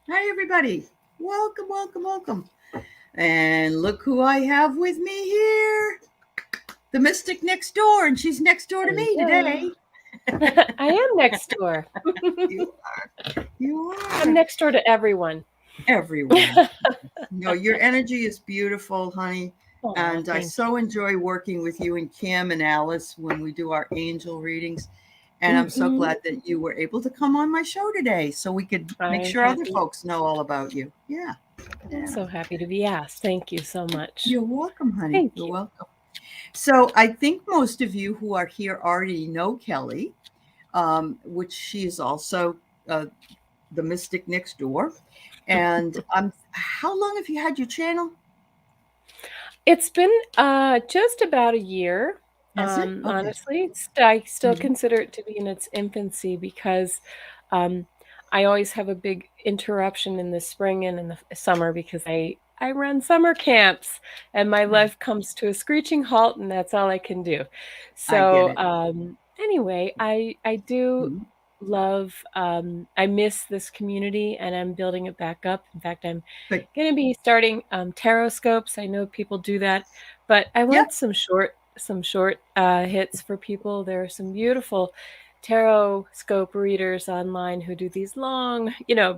Hi, everybody. Welcome, welcome, welcome. And look who I have with me here, the mystic next door, and she's next door to me Hello. today. I am next door. You are. You I'm are. next door to everyone. Everyone. No, your energy is beautiful, honey. Oh, And I thank so you. enjoy working with you and Kim and Alice when we do our angel readings. And I'm so Hmm. glad that you were able to come on my show today so we could make I'm sure other happy. folks know all about you. Yeah. I'm Yeah. so happy to be asked. Thank you so much. You're welcome, honey. Thank You're you. welcome. So I think most of you who are here already know Kelly, which she is also uh, the mystic next door. And how long have you had your channel? It's been just about a year. Has it? Okay. Honestly, I still Mhm. consider it to be in its infancy because um, I always have a big interruption in the spring and in the summer because I run summer camps and my Right. life comes to a screeching halt and that's all I can do. I get So it. anyway, I do Mhm. love I miss this community and I'm building it back up. In fact, I'm But going to be starting tarot scopes. I know people do that, but I yeah, want some short hits for people. There are some beautiful tarot scope readers online who do these long, yeah,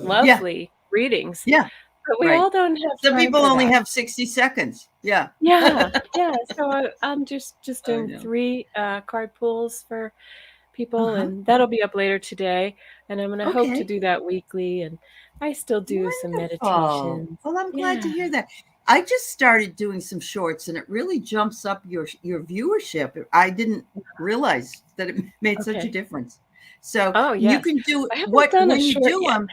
lovely readings, yeah. but we Right. all don't have Some time people for only that. have 60 seconds. Yeah. Yeah, yeah. So I'm just I doing know. three card pulls for people, Uh-huh. and that'll be up later today. And I'm gonna hope to Okay. do that weekly. And I still do some Wonderful. meditations. Well, I'm glad to Yeah. hear that. I just started doing some shorts and it really jumps up your viewership. I didn't realize that it made such a Okay. difference. So Oh you yes. can do I haven't what done a when you short do yet. them,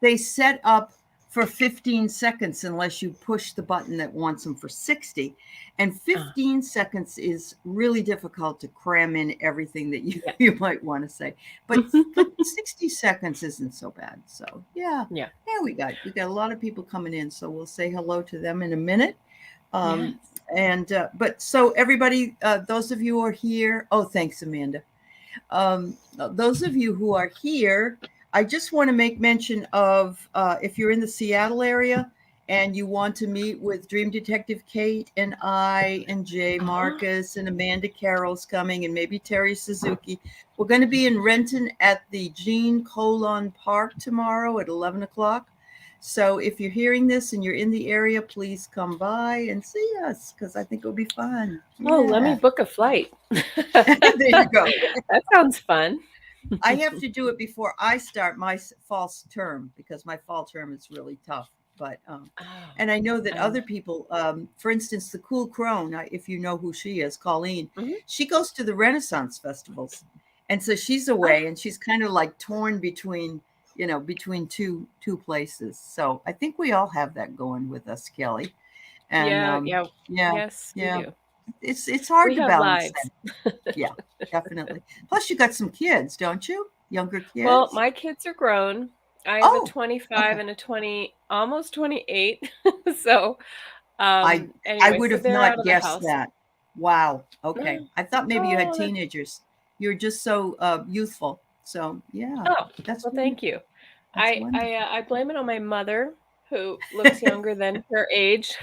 they set up for 15 seconds unless you push the button that wants them for 60. And Oh, 15 seconds is really difficult to cram in everything that you, yeah. you might want to say. But 60 seconds isn't so bad. So yeah. Yeah. Yeah, we got a lot of people coming in, so we'll say hello to them in a minute. Um, Yes. and but so everybody, those of you who are here, oh, thanks, Amanda. Those of you who are here, I just want to make mention of if you're in the Seattle area and you want to meet with Dream Detective Kate and I and Jay Uh-huh. Marcus and Amanda Carroll's coming and maybe Terry Suzuki. We're going to be in Renton at the Jean Colon Park tomorrow at 11 o'clock. So if you're hearing this and you're in the area, please come by and see us because I think it'll be fun. Oh, let me Yeah. book a flight. There you go. That sounds fun. I have to do it before I start my false term because my fall term is really tough. But Oh, and I know that I'm. other people, for instance, the Cool Crone, if you know who she is, Colleen, Mhm. she goes to the Renaissance festivals, and so she's Oh, away, and she's kind of like torn between, between two places. So I think we all have that going with us, Kelly. And yeah, yeah. yeah, Yes, we yeah, do. it's hard We to have balance lives. that. Yeah, definitely. Plus, you got some kids, don't you? Younger Well, kids? my kids are grown. I have a Oh, 25 okay. and a 20, almost 28. So, I I anyway, would so have they're out not of the guessed house. that. Wow. Okay. I thought maybe you had Oh, teenagers. You're just so youthful. So yeah, oh, that's well, thank wonderful. you. That's I blame it on my mother, who looks wonderful. younger than her age.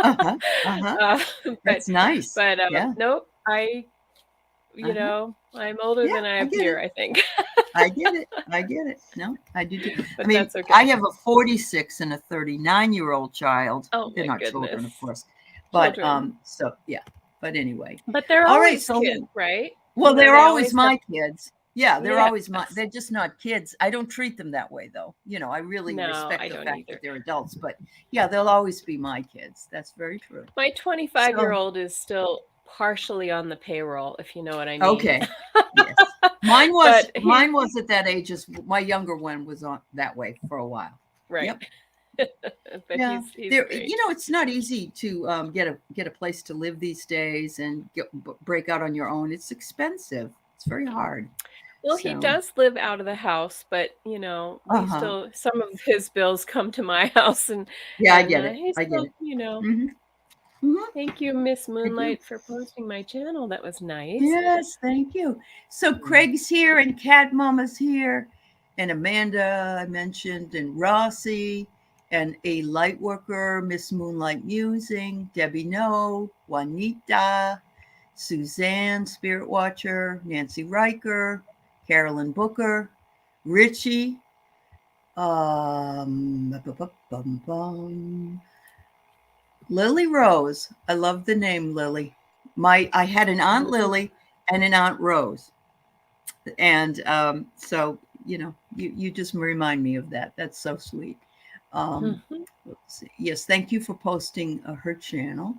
Uh-huh. Uh-huh. uh, but That's nice. but Yeah. nope. Uh-huh. I'm older Yeah, than I I get it. appear, I think. I get it. I get it. No, I do too. I But mean, that's I okay. have a 46 and a 39-year-old child. Oh They're my not children, goodness, of course. But children. so yeah. But anyway. But they're All right, always so kids, right? well, they're They always always have. my kids. Yeah, they're Yes. always they're just not kids. I don't treat them that way though. I really No, respect I the don't fact that either. they're adults, but yeah, they'll always be my kids. That's very true. My 25-year So, old is still partially on the payroll, if you know what I mean. okay. Yes. Mine was But he's mine was at that age as my younger one was on that way for a while. right. Yep. But Yeah. he's There great. it's not easy to get a place to live these days and break out on your own. It's expensive. It's very hard. Well, he So, does live out of the house, but we uh-huh. still some of his bills come to my house, and Yeah, I get it. he I get still, it. Mhm. Mhm. thank you, Miss I do. Moonlight, for posting my channel. That was nice. Yes, thank you. So Mm. Craig's here and Cat Mama's here. and Amanda, I mentioned, and Rossi, and A Lightworker, Miss Moonlight Musing, Debbie No, Juanita, Suzanne, Spirit Watcher, Nancy Riker, Carolyn Booker, Richie, bum, bum, Lily Rose. I love the name Lily. I had an Aunt Lily and an Aunt Rose, and so you just remind me of that. That's so sweet. Let's see. Yes, thank you for posting her channel.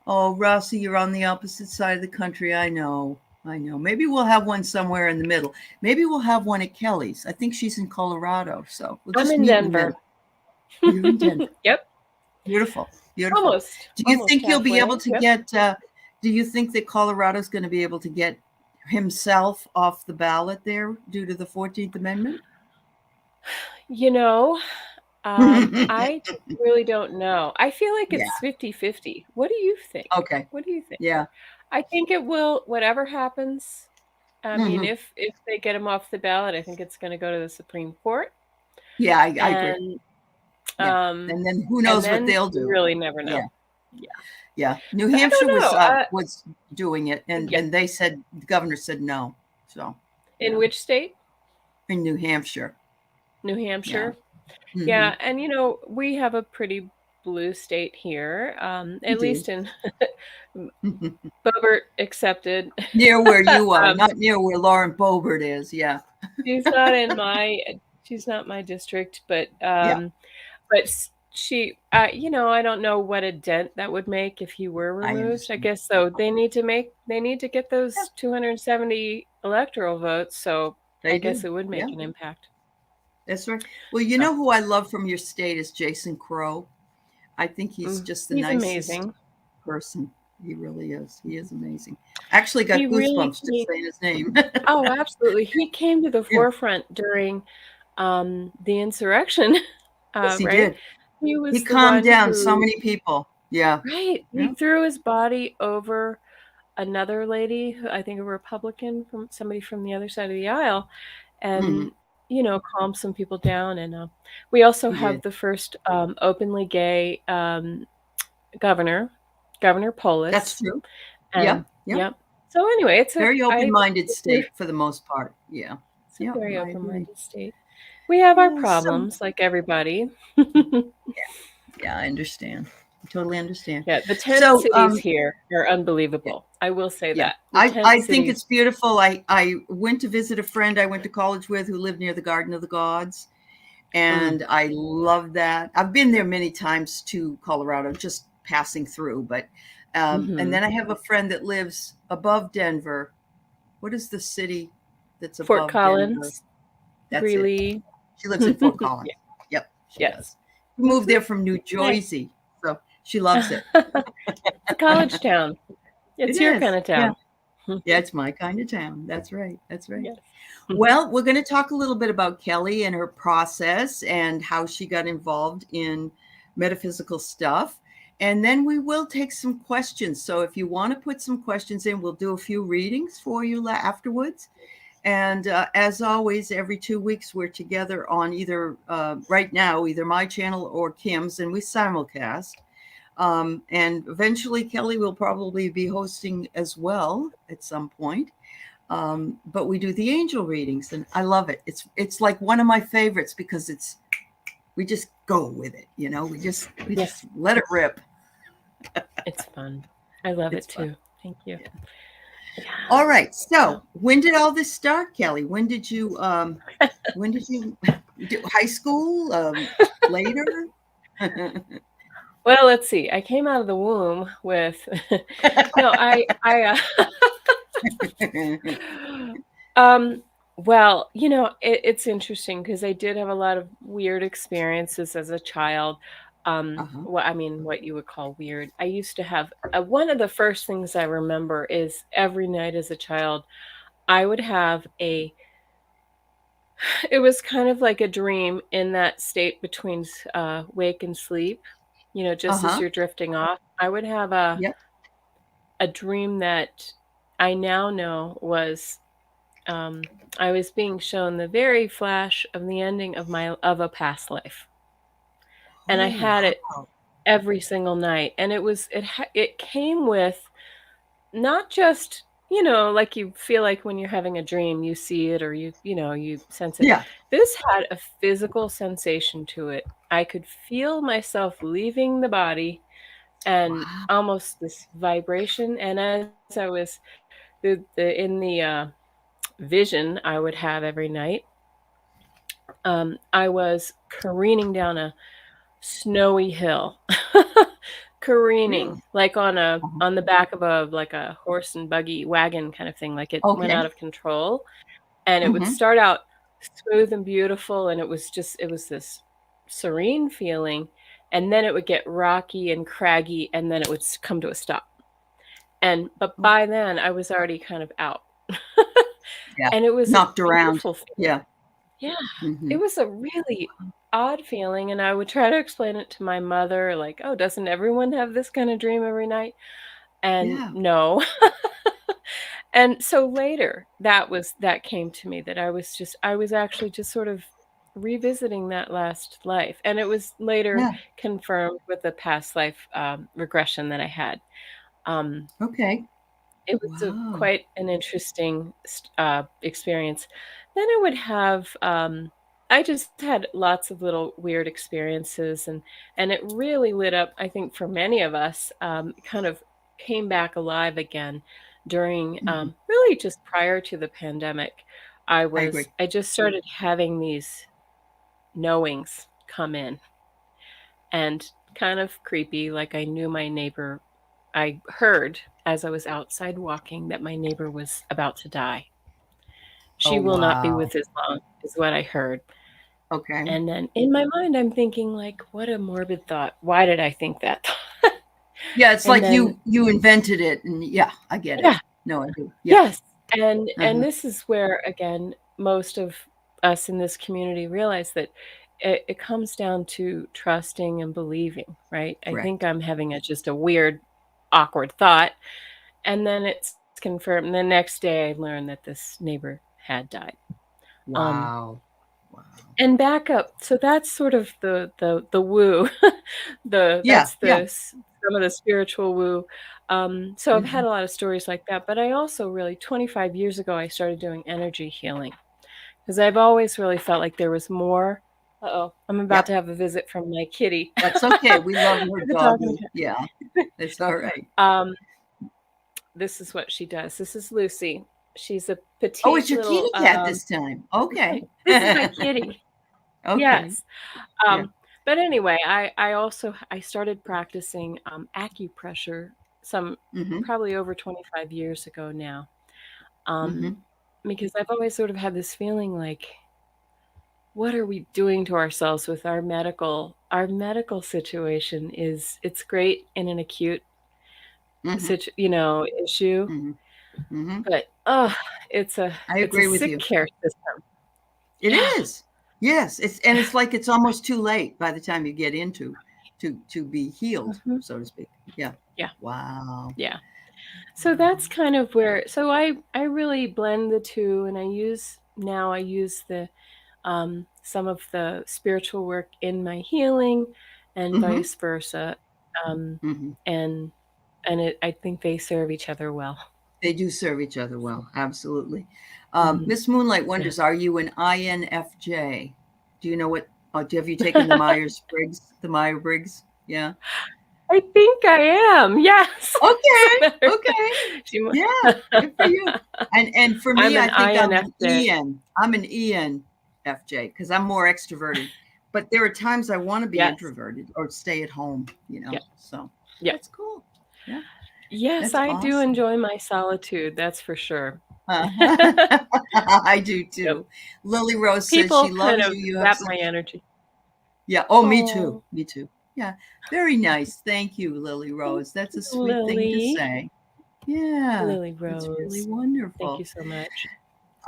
Oh, Rossi, you're on the opposite side of the country. I know. Maybe we'll have one somewhere in the middle. Maybe we'll have one at Kelly's. I think she's in Colorado, so we'll I'm just in meet in the Denver. middle. You're in Denver. Yep. Beautiful. Almost. Do you Almost think you'll be able halfway. to Yep. get? Do you think that Colorado's going to be able to get himself off the ballot there due to the 14th Amendment? You know, I really don't know. I feel like Yeah. it's 50-50. What do you think? Okay. What do you think? Yeah. I think it will, whatever happens. I mean, Hmm. if they get him off the ballot, I think it's going to go to the Supreme Court, Yeah, I agree. and Yeah. um, And then who and knows what then they'll you do? really never know. Yeah. Yeah, Yeah. New but I Hampshire don't know. was doing it, and Yeah, they said the governor said no. So in yeah, which state? in New Hampshire. New Yeah. Hampshire. Hmm. Yeah, and we have a pretty blue state here, You at do. least in Boebert accepted. Near where you are, um, not near where Lauren Boebert is. Yeah. she's not in my she's not my district, Yeah. but she I don't know what a dent that would make if he were I removed. I understand. guess so. They need to get Yeah, those 270 electoral votes, so they I guess do. it would Yeah. make an impact. That's right. Well, you So, know who I love from your state is Jason Crow. I think he's just the he's nicest amazing. person. He really is. He is amazing. Actually got He really goosebumps just saying his name. Oh, absolutely. He came to the Yeah. forefront during the insurrection, Yes, he right? did. He He was the calmed one down so who, many people. Yeah. right, he Yeah. threw his body over another lady, who I think a Republican, from somebody from the other side of the aisle, Hmm. and calmed some people down. And we also He have did. the first openly gay governor, Governor That's Polis, true. Yeah. and Yeah. yep. So anyway, Very open-minded state for the most part. Yeah. it's a Yeah. very I agree. open-minded state. We have our Yeah. So problems, like everybody. yeah, I understand. I totally understand. Yeah, the tent So cities here are yeah. unbelievable. I will say Yeah, that. The tent I think cities. it's beautiful. I went to visit a friend I went to college with who lived near the Garden of the Gods, Mm, and I love that. I've been there many times to Colorado, just passing through, but and mhm. then I have a friend that lives above Denver. What is the city that's Fort above Denver? Collins, That's it. Greeley. She lives in Fort Yeah, Collins. Yep, she yes. does. She moved Mhm. there from New Nice. Jersey, so she loves it. It's a college town. It It's your is. kind of Yeah. town. Yeah, it's my kind of town. That's right. That's right. Yes. Well, we're going to talk a little bit about Kelly and her process and how she got involved in metaphysical stuff. And then we will take some questions. So if you want to put some questions in, we'll do a few readings for you afterwards. And as always, every 2 weeks, we're together on either right now, either my channel or Kim's, and we simulcast. And eventually, Kelly will probably be hosting as well at some point. But we do the angel readings, and I love it. It's like one of my favorites because we just go with it, we Yes, just let it rip. it's fun. I love It's it fun. too. Thank you. Yeah. Yeah. All right. So, So when did all this start, Kelly? When did you do high school? Later? well, let's see. I came out of the womb with no, um, well, it's interesting because I did have a lot of weird experiences as a child. Uh-huh. What you would call weird. I used to have one of the first things I remember is every night as a child, I would have it was kind of like a dream in that state between wake and sleep, just as Uh-huh. you're drifting off. I would have a Yep. a dream that I now know was I was being shown the very flash of the ending of a past life, and I Oh, had it wow. every single night, and it came with not just, like you feel like when you're having a dream, you see it or you sense it. Yeah. This had a physical sensation to it. I could feel myself leaving the body and Wow. almost this vibration. And as I was in the vision I would have every night, I was careening down a snowy hill. Careening Really? like Uh-huh. on the back of a like a horse and buggy wagon kind of thing, like it went Okay. out of control, and it would Mm-hmm. start out smooth and beautiful, and it was this serene feeling, and then it would get rocky and craggy, and then it would come to a stop. And but Oh, by then I was already kind of out. yeah. And it was a Knocked around. beautiful feeling. Yeah. Yeah, Mm-hmm. it was a really odd feeling, and I would try to explain it to my mother, like, "Oh, doesn't everyone have this kind of dream every night?" And Yeah. no. And so later, that came to me that I was actually just sort of revisiting that last life, and it was later Yeah. confirmed with the past life, regression that I had. Um, Okay. it was Wow. quite an interesting experience. Then I would have, I just had lots of little weird experiences, and it really lit up. I think for many of us, kind of came back alive again during Mm-hmm. really just prior to the pandemic. I agree. I just started having these knowings come in, and kind of creepy, like I knew my neighbor. I heard as I was outside walking that my neighbor was about to die. Oh, She will not be wow. with us long, is what I heard. Okay. And then in my mind, I'm thinking, like, what a morbid thought. Why did I think that? Yeah, it's And like then, you invented it, and yeah, I get it. yeah, No, I do. Yeah. yes. And Uh-huh. this is where, again, most of us in this community realize that it comes down to trusting and believing, right? I think Correct. I'm having just a weird, awkward thought. And then it's confirmed. The next day, I learned that this neighbor had died. Um, Wow. Wow. and back up. So that's sort of the woo, Yeah. Yeah. some of the spiritual woo. So I've had Hmm. a lot of stories like that. But I also really 25 years ago I started doing energy healing because I've always really felt like there was more. Uh-oh, I'm about Yep. to have a visit from my kitty. That's okay. We love her I've been talking to doggy. Yeah. It's all right. her. This is what she does. This is Lucy. She's a Oh, it's petite your kitty little, cat this time. Okay. this is my kitty. Okay. Yes. Yeah. Um, but anyway, I started practicing acupressure some Hmm. probably over 25 years ago now. Um, Hmm. because I've always sort of had this feeling like, what are we doing to ourselves with our medical situation is it's great in an acute Hmm. issue, Hmm. Hmm. but I it's a agree with sick you. care system. It Yeah. is. Yes. It's like it's almost too late by the time you get into to be healed, Mhm. so to speak. Yeah. Yeah. Wow. Yeah. So that's Wow. kind of where I really blend the two, and I use the some of the spiritual work in my healing and Hmm. vice versa. Um, Hmm. and I think they serve each other well. They do serve each other well. Absolutely. Mhm. Miss Moonlight Yeah. wonders, are you an INFJ? Do you know what? Have you taken the Myers Briggs? The Myers Briggs? Yeah. I think I am. Yes. As a Okay. matter of fact, Okay. she mu- Yeah. Good for you. And for I'm me, an I think I'm an INFJ. EN. I'm an ENFJ because I'm more extroverted. But there are times I want to be Yes. introverted or stay at home. Yeah. So Yeah. that's cool. Yeah, Yes, that's I do awesome. enjoy my solitude, that's for sure. I do Yep. too. Lily Rose says People she kind loves of you. You have zap my such, energy. yeah. Oh, me too. Oh, Me too. Yeah. Very nice. Thank you, Lily thank Rose. That's a you, sweet thing to Lily. say. Yeah. Lily That's really Rose. Thank you wonderful. so much.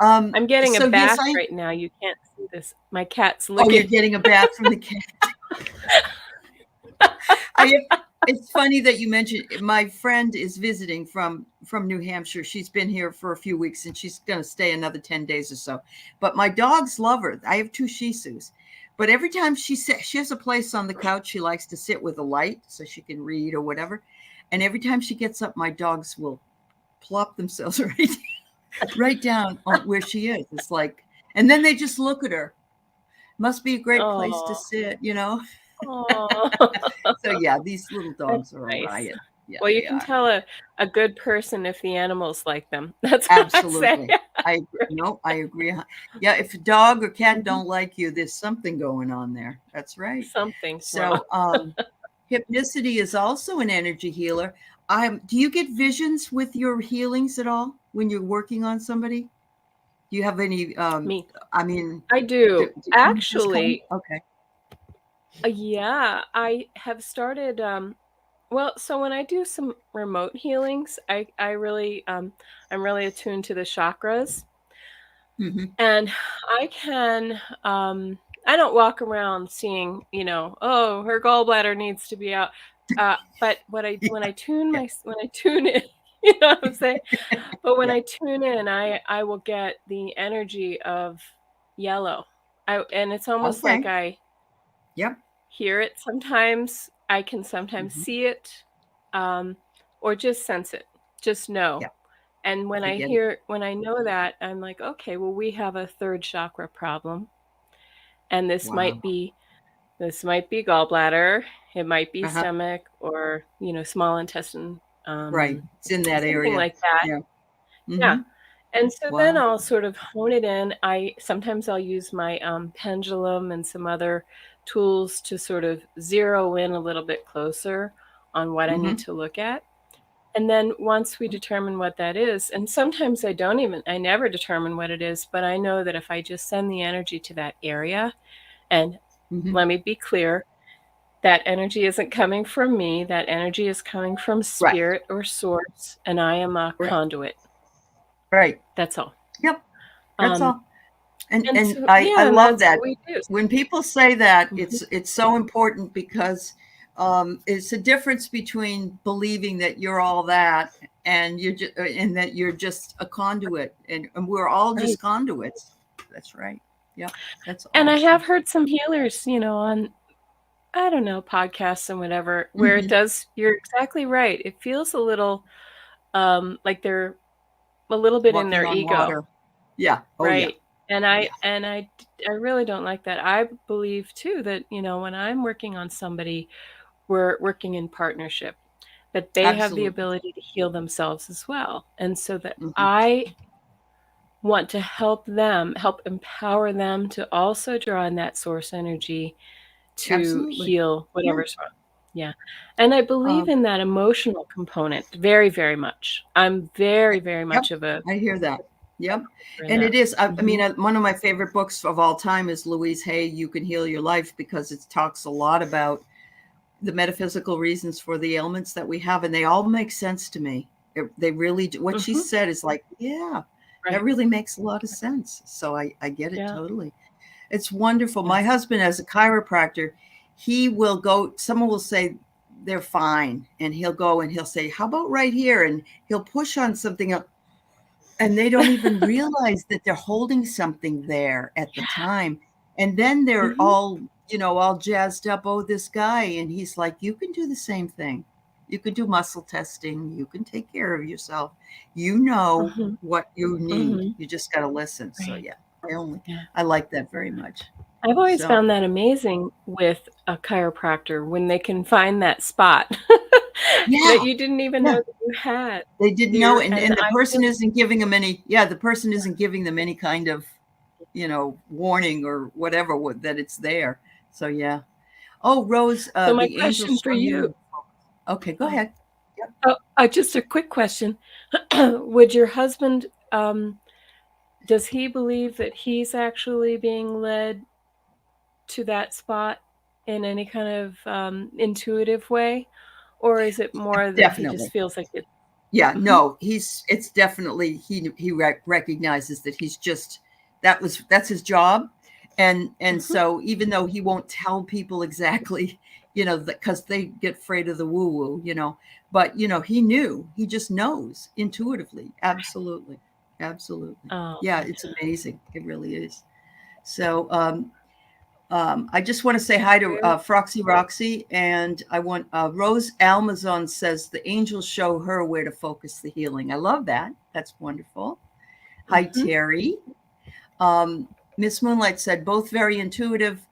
Um, I'm getting a so yes, bath right now. You can't see this. My cat's oh, you're licking. getting a bath from the cat. I, it's funny that you mentioned my friend is visiting from New Hampshire. She's been here for a few weeks, and she's going to stay another 10 days or so. But my dogs love her. I have 2 Shih Tzus. But every time she has a place on the couch she likes to sit with a light so she can read or whatever. And every time she gets up, my dogs will plop themselves right down on where she is. It's like, and then they just look at her. Must be a great place to Oh, sit, you know? oh, So yeah, these little that's dogs are a nice. riot. Yeah, Well, you they can are. tell a good person if the animals like them. That's what I say. Absolutely. I agree. Yeah, if a dog or cat Mhm. don't like you, there's something going on there. That's right. Something's wrong. So, hypnicity is also an energy healer. Do you get visions with your healings at all when you're working on somebody? Do you have any? Me. I mean, I do. do images come? Actually, Okay. yeah, I have started well, so when I do some remote healings, I really I'm really attuned to the chakras. Mm-hmm. And I can I don't walk around seeing, oh, her gallbladder needs to be out. But what I when I tune Yeah. my when I tune in, you know what I'm saying? But when Yeah. I tune in, I will get the energy of yellow. And it's almost like Okay. I Yep. hear it sometimes. I can sometimes Mm-hmm. see it, um, or just sense it, just know. Yeah. And I get it. when I know that, I'm like, okay, well, we have a third chakra problem, and Wow. this might be gallbladder, it might be Uh-huh. stomach, or small intestine, Right. It's in that something area. like that. Yeah. Yeah. Mm-hmm. And so then Wow. I'll sort of hone it in. I sometimes I'll use my pendulum and some other tools to sort of zero in a little bit closer on what I need Mm-hmm. to look at. And then once we determine what that is, and sometimes I never determine what it is, but I know that if I just send the energy to that area, and Mm-hmm. let me be clear, that energy isn't coming from me, that energy is coming from Right. spirit or source, and I am a Right. conduit. Right. That's all. Yep. That's Um, all. And and and so, I yeah, and love that's what that. we do. When people say that, Mhm. it's so important because it's a difference between believing that you're all that and and that you're just a conduit, and we're all Right. just conduits. That's right. Yep. That's And I awesome. have heard some healers, on, I don't know, podcasts and whatever, where it Hmm. does, you're exactly right. It feels a little like they're a little bit in Walking their on ego, water. Yeah. Oh yeah. right? And Yeah. I really don't like that. I believe too that, when I'm working on somebody, we're working in partnership, that they have the Absolutely. ability to heal themselves as well. And so that Hmm. I want to help them, help empower them to also draw in that source energy to Absolutely. heal Yeah. whatever's wrong. Yeah. And I believe Um, in that emotional component very, very much. I'm very, very Yep, much of a I hear that. Yep, believer in and that. it is. I mean, Mhm. one of my favorite books of all time is Louise Hay. You Can Heal Your Life because it talks a lot about the metaphysical reasons for the ailments that we have, and they all make sense to me. They really do. What she Mhm. said is like, yeah, that Right. really makes a lot of sense. So I get it Yeah. totally. It's wonderful. My Yes. husband, as a chiropractor, he will go. Someone will say they're fine, and he'll go and he'll say, "How about right here?" And he'll push on something and they don't even realize that they're holding something there at the Yeah. time. And then they're Mhm. all jazzed up. Oh, this guy. And he's like, you can do the same thing. You can do muscle testing. You can take care of yourself. You know Mhm. what you need. Mhm. You just got to listen. So, Right. yeah, Yeah. I like that very much. I've always So, found that amazing with a chiropractor when they can find that spot that yeah, you didn't even know yeah. that you had. They didn't know. There And and the I person feel isn't giving them any, yeah, the person isn't giving them any kind of, warning or whatever that it's there. So, yeah. Oh, Rose, so my the question angels for show you you. Okay, go oh, ahead. Yep. just a quick question. Would your husband, does he believe that he's actually being led to that spot in any kind of, intuitive way? Or is it more that he just Definitely. feels like it Yeah, mhm, no, it's definitely, he recognizes that he's just, that's his job. And Mhm. so even though he won't tell people exactly, because they get afraid of the woo woo, but he just knows intuitively. Absolutely. Absolutely. Oh, Yeah, it's amazing. It really is. So I just want to say hi to true. Froxy Roxy, and I want Rose Almazon says the angels show her where to focus the healing. I love that. That's wonderful. Hi, Mhm. Terry. Um, Miss Moonlight said both very intuitive.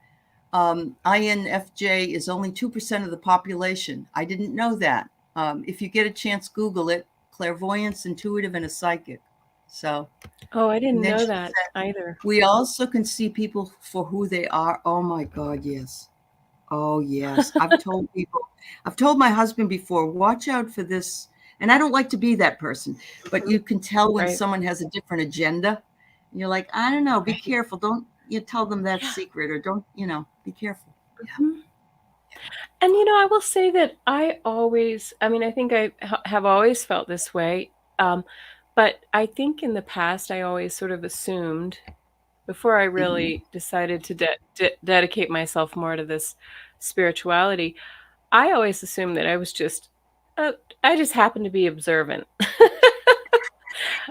INFJ is only 2% of the population. I didn't know that. If you get a chance, Google it. Clairvoyance, intuitive, and a psychic. So, Oh, I and didn't then know she that said, either. we also can see people for who they are. Oh my God, yes. Oh, yes. I've told my husband before, watch out for this. And I don't like to be that person, but Mhm. you can tell when Right. someone has a different agenda. And you're like, I don't know, be Right. careful. Don't you tell them that Yeah. secret or don't, be careful. Yeah. Mhm. And I will say that I mean, I think I have always felt this way. Um, but I think in the past, I always sort of assumed before I Hmm. really decided to dedicate myself more to this spirituality, I always assumed that uh, I just happened to be observant.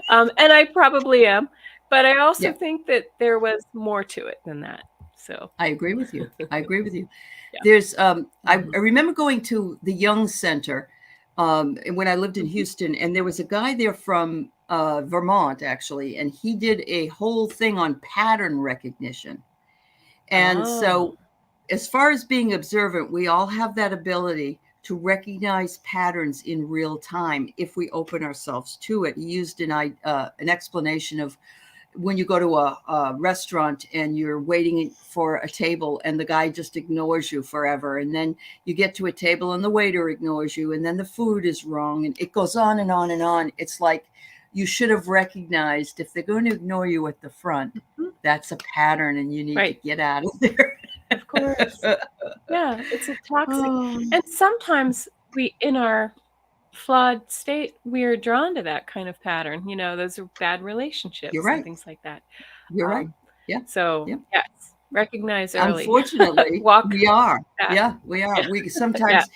And I probably am, but I also Yeah, think that there was more to it than that. So, I agree with you. I agree with you. yeah. There's, I Mhm. remember going to the Young Center when I lived in Mhm. Houston, and there was a guy there from Vermont, actually, and he did a whole thing on pattern recognition. And Oh, so, as far as being observant, we all have that ability to recognize patterns in real time if we open ourselves to it. He used an explanation of when you go to a restaurant and you're waiting for a table and the guy just ignores you forever, and then you get to a table and the waiter ignores you, and then the food is wrong, and it goes on and on and on. It's like you should have recognized if they're going to ignore you at the front, mhm. that's a pattern and you need to Right. get out of there. Of course. Yeah, it's a toxic Oh, and sometimes we in our flawed state, we're drawn to that kind of pattern, those are bad you're relationships and right. things like that. You're right. Um, Yeah. so, Yeah. yes, recognize early. Unfortunately, Walk we are. fast. Yeah, we are. Yeah, We yeah. sometimes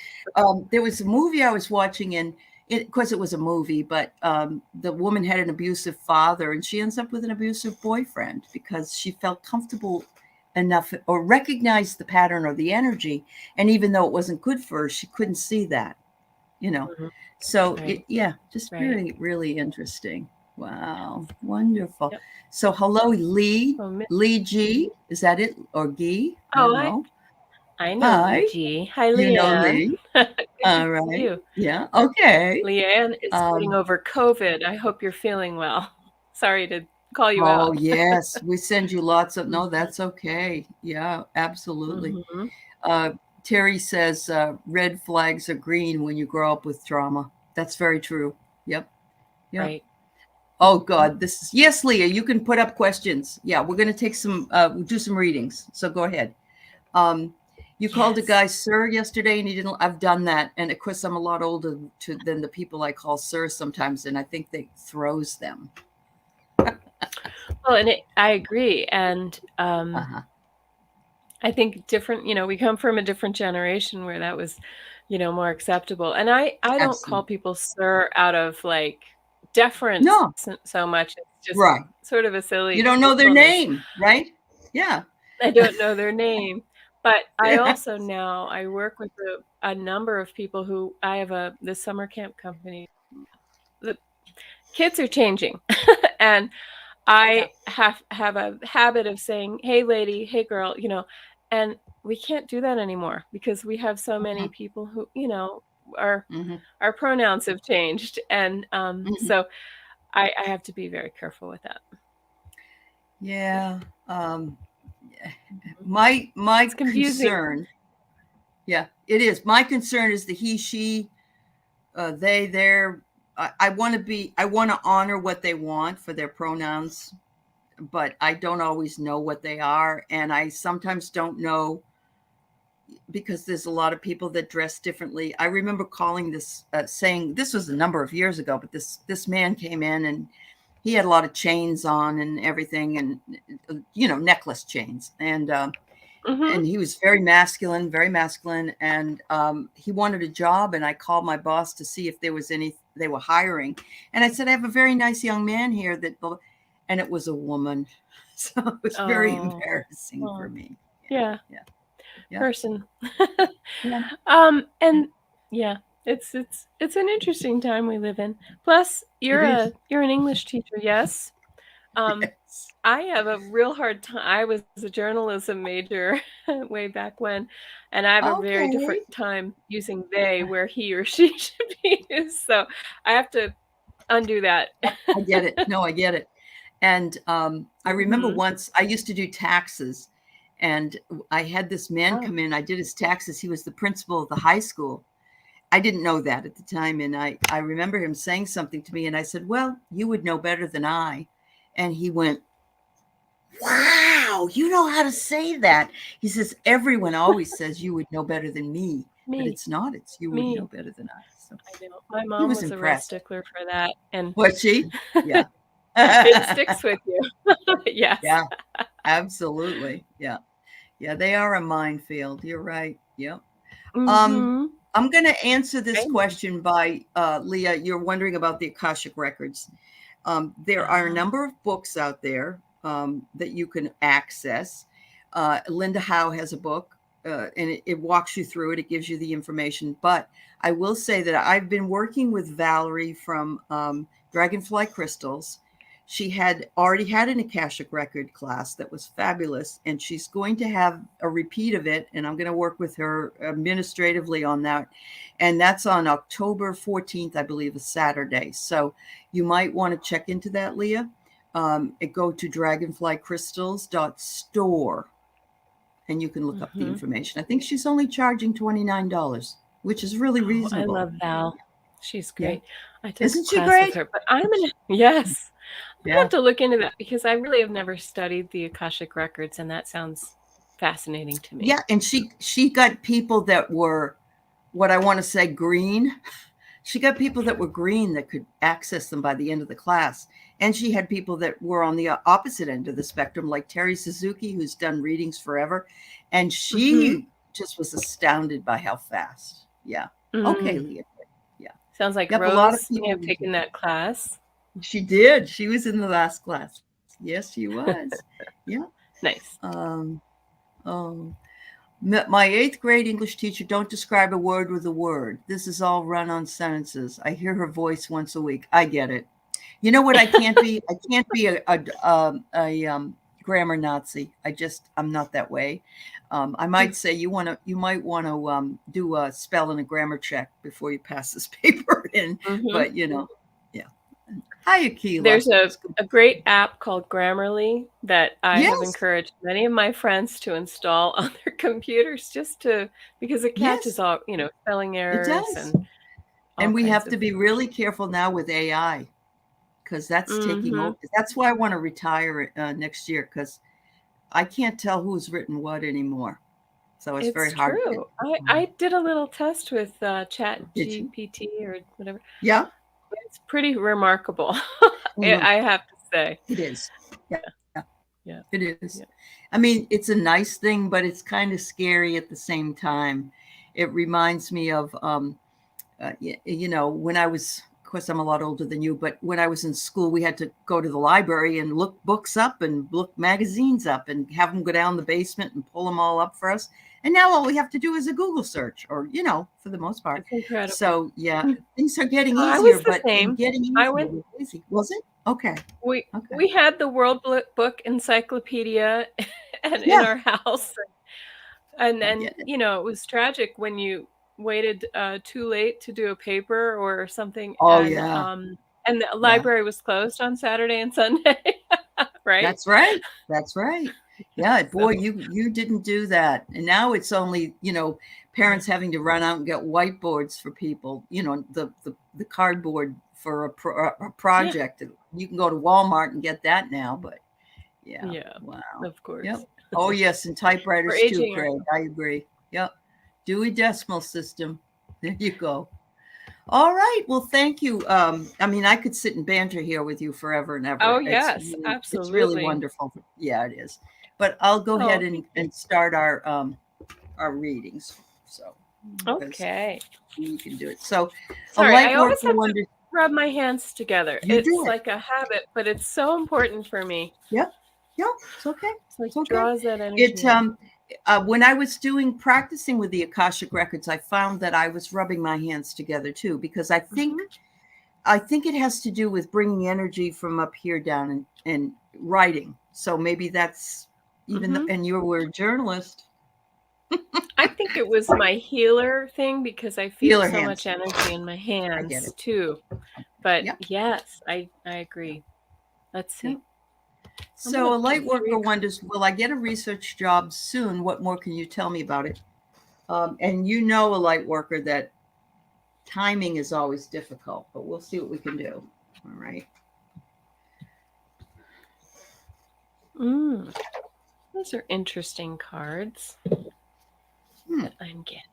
there was a movie I was watching, and of course it was a movie, but the woman had an abusive father, and she ends up with an abusive boyfriend because she felt comfortable enough or recognized the pattern or the energy, and even though it wasn't good for her, she couldn't see that, you know. Mhm. So Right, yeah, just right. really, really interesting. Wow, wonderful. Yep. So hello, Lee. Well, Lee G. Is that it? Or Gee? I oh, don't know. I know Lee Hi. G. Hi, You know Leanne. Lee. Good to All see right. you. Yeah. Okay. Leanne is getting Um, over COVID. I hope you're feeling well. Sorry to call you oh out. yes. We send you lots of no, Mhm, that's okay. Yeah, absolutely. mhm. Uh Terry says red flags are green when you grow up with trauma. That's very true. Yep. Yep. Right. Oh Mhm. God, this is yes, Leah. You can put up questions. Yeah, we're gonna take some do some readings. So go ahead. Um, you called a Yes. guy sir yesterday, and he didn't. I've done that, and of course, I'm a lot older than the people I call sir sometimes, and I think that throws them. Well, and I agree, and, Uh huh. I think we come from a different generation where that was, more acceptable, and I don't call Absolutely. people "sir" out of, like, deference No. so much, it's just Right. sort of a silly You don't know their playfulness. name, right? Yeah. I don't know their name, but I Yeah. also now I work with a number of people who I have the summer camp company. The kids are changing, and Yeah. I have a habit of saying, "Hey, lady. Hey, girl," and we can't do that anymore because we have so many Hmm. people who, our Hmm. our pronouns have changed, and Hmm. so I have to be very careful with that. Yeah. Um, Mhm. my It's confusing. concern. Yeah, it is. My concern is the he, she, they, their. I want to be. I want to honor what they want for their pronouns, but I don't always know what they are, and I sometimes don't know because there's a lot of people that dress differently. I remember calling this, saying this was a number of years ago, but this man came in, and he had a lot of chains on and everything, and necklace chains, Mm-hmm. and he was very masculine, and he wanted a job, and I called my boss to see if there was any they were hiring, and I said, I have a very nice young man here and it was a woman. So it was very Oh, embarrassing for well, me. yeah, Yeah, yeah, person. yeah, yeah. And yeah, it's an interesting time we live in. Plus, It is. you're an English teacher, yes? Um, Yes. I have a real hard time. I was a journalism major way back when, and I have a very different Okay. time using they where he or she should be used. So I have to undo that. I get it. No, I get it. And I remember Hmm. once I used to do taxes, and I had this man Oh, come in. I did his taxes. He was the principal of the high school. I didn't know that at the time. And I remember him saying something to me, and I said, well, you would know better than I. And he went, wow, you know how to say that. He says, everyone always says you would know better than me, but me, it's not. It's you would know me. better than I. So I know. My he mom was was a real impressed. stickler for that, and Was she? Yeah. it sticks with you. Yes. Yeah, absolutely. Yeah. Yeah, they are a minefield. You're right. Yep. Um, Mhm. I'm going to answer this Amen. question by Leah. You're wondering about the Akashic Records. There are a Ah. number of books out there that you can access. Linda Howe has a book, and it walks you through it. It gives you the information. But I will say that I've been working with Valerie from Dragonfly Crystals. She had already had an Akashic record class that was fabulous, and she's going to have a repeat of it. And I'm going to work with her administratively on that. And that's on October 14th, I believe, a Saturday. So you might want to check into that, Leah. Go to dragonflycrystals.store and you can look up the Mhm. information. I think she's only charging $29, which is really Oh, I reasonable. love Val. She's Yeah. great. I took a Isn't she class with great? her, but I'm gonna yes. I'm gonna Yeah. have to look into that because I really have never studied the Akashic records, and that sounds fascinating to me. Yeah. And she got people that were what I want to say green. She got people that were green that could access them by the end of the class. And she had people that were on the opposite end of the spectrum, like Terry Suzuki, who's done readings forever. And Mhm. she just was astounded by how fast. Yeah. Okay, Mm. Leah. Yeah. Sounds like Yep. A lot of Rose may people have need to. taken that class. She did. She was in the last class. Yes, she was. Yeah. Nice. Um, oh, my eighth grade English teacher don't describe a word with a word. This is all run on sentences. I hear her voice once a week. I get it. You know what I can't be? I can't be a grammar Nazi. I'm not that way. I might say you might want to do a spell and a grammar check before you pass this paper in. Mhm. But yeah. Hi, Akila. There's a great app called Grammarly that I have Yes, encouraged many of my friends to install on their computers just to because it catches yes, all, spelling it errors does. and all And we kinds have to of be really careful now with AI because that's taking over. Mhm. That's why I want to retire next year because I can't tell who's written what anymore. So it's It's very hard to. true. I did a little test with Chat Did you? GPT or whatever. Yeah. It's pretty remarkable. Mhm. I have to say. It is. Yeah, Yeah. it is. Yeah. I mean, it's a nice thing, but it's kind of scary at the same time. It reminds me of, when I was, of course, I'm a lot older than you, but when I was in school, we had to go to the library and look books up and look magazines up and have them go down the basement and pull them all up for us. And now all we have to do is a Google search, or for the most part. It's incredible. So yeah, things are getting I easier, was the but in same. getting I easier, went we're busy. Was it? Okay. we Okay. we had the World Book Encyclopedia and in Yeah, our house. And I then, get it. it was tragic when you waited, too late to do a paper or something, Oh yeah, and the yeah. library was closed on Saturday and Sunday, right? That's right. That's right. Yeah, boy, So you didn't do that. And now it's only, yeah. parents having to run out and get whiteboards for people, the cardboard for a Yeah. project. You can go to Walmart and get that now, but yeah. Yeah, Wow. of course. Yep. Oh yes, and We're typewriters too, aging Craig. ourselves. I agree. Yep. Dewey Decimal System. There you go. All right. Well, thank you. I mean, I could sit and banter here with you forever and Oh, ever. yes, It's really absolutely. wonderful. Yeah, it is. But I'll go Oh, ahead thank you. and start our readings. So because Okay. we can do it. So a Sorry, light I always worker have to wonders. rub my hands together. You do It's it. like a habit, but it's so important for me. Yep. Yep. It's okay. It's like It's okay. draws that It energy in. when I was doing practicing with the Akashic records, I found that I was rubbing my hands together too because Mhm. I think it has to do with bringing energy from up here down and writing. So maybe that's even Mhm. and you were a journalist. I think it was my healer thing because I feel Healer so much hands. energy in my I get hands it. too. But Yep. yes, I agree. Let's Yep. see. I'm So gonna a pull light three worker cards. wonders, will I get a research job soon? What more can you tell me about it? And you know, a light worker, that timing is always difficult, but we'll see what we can do. All right. Mm, those are interesting cards Hmm. that I'm getting.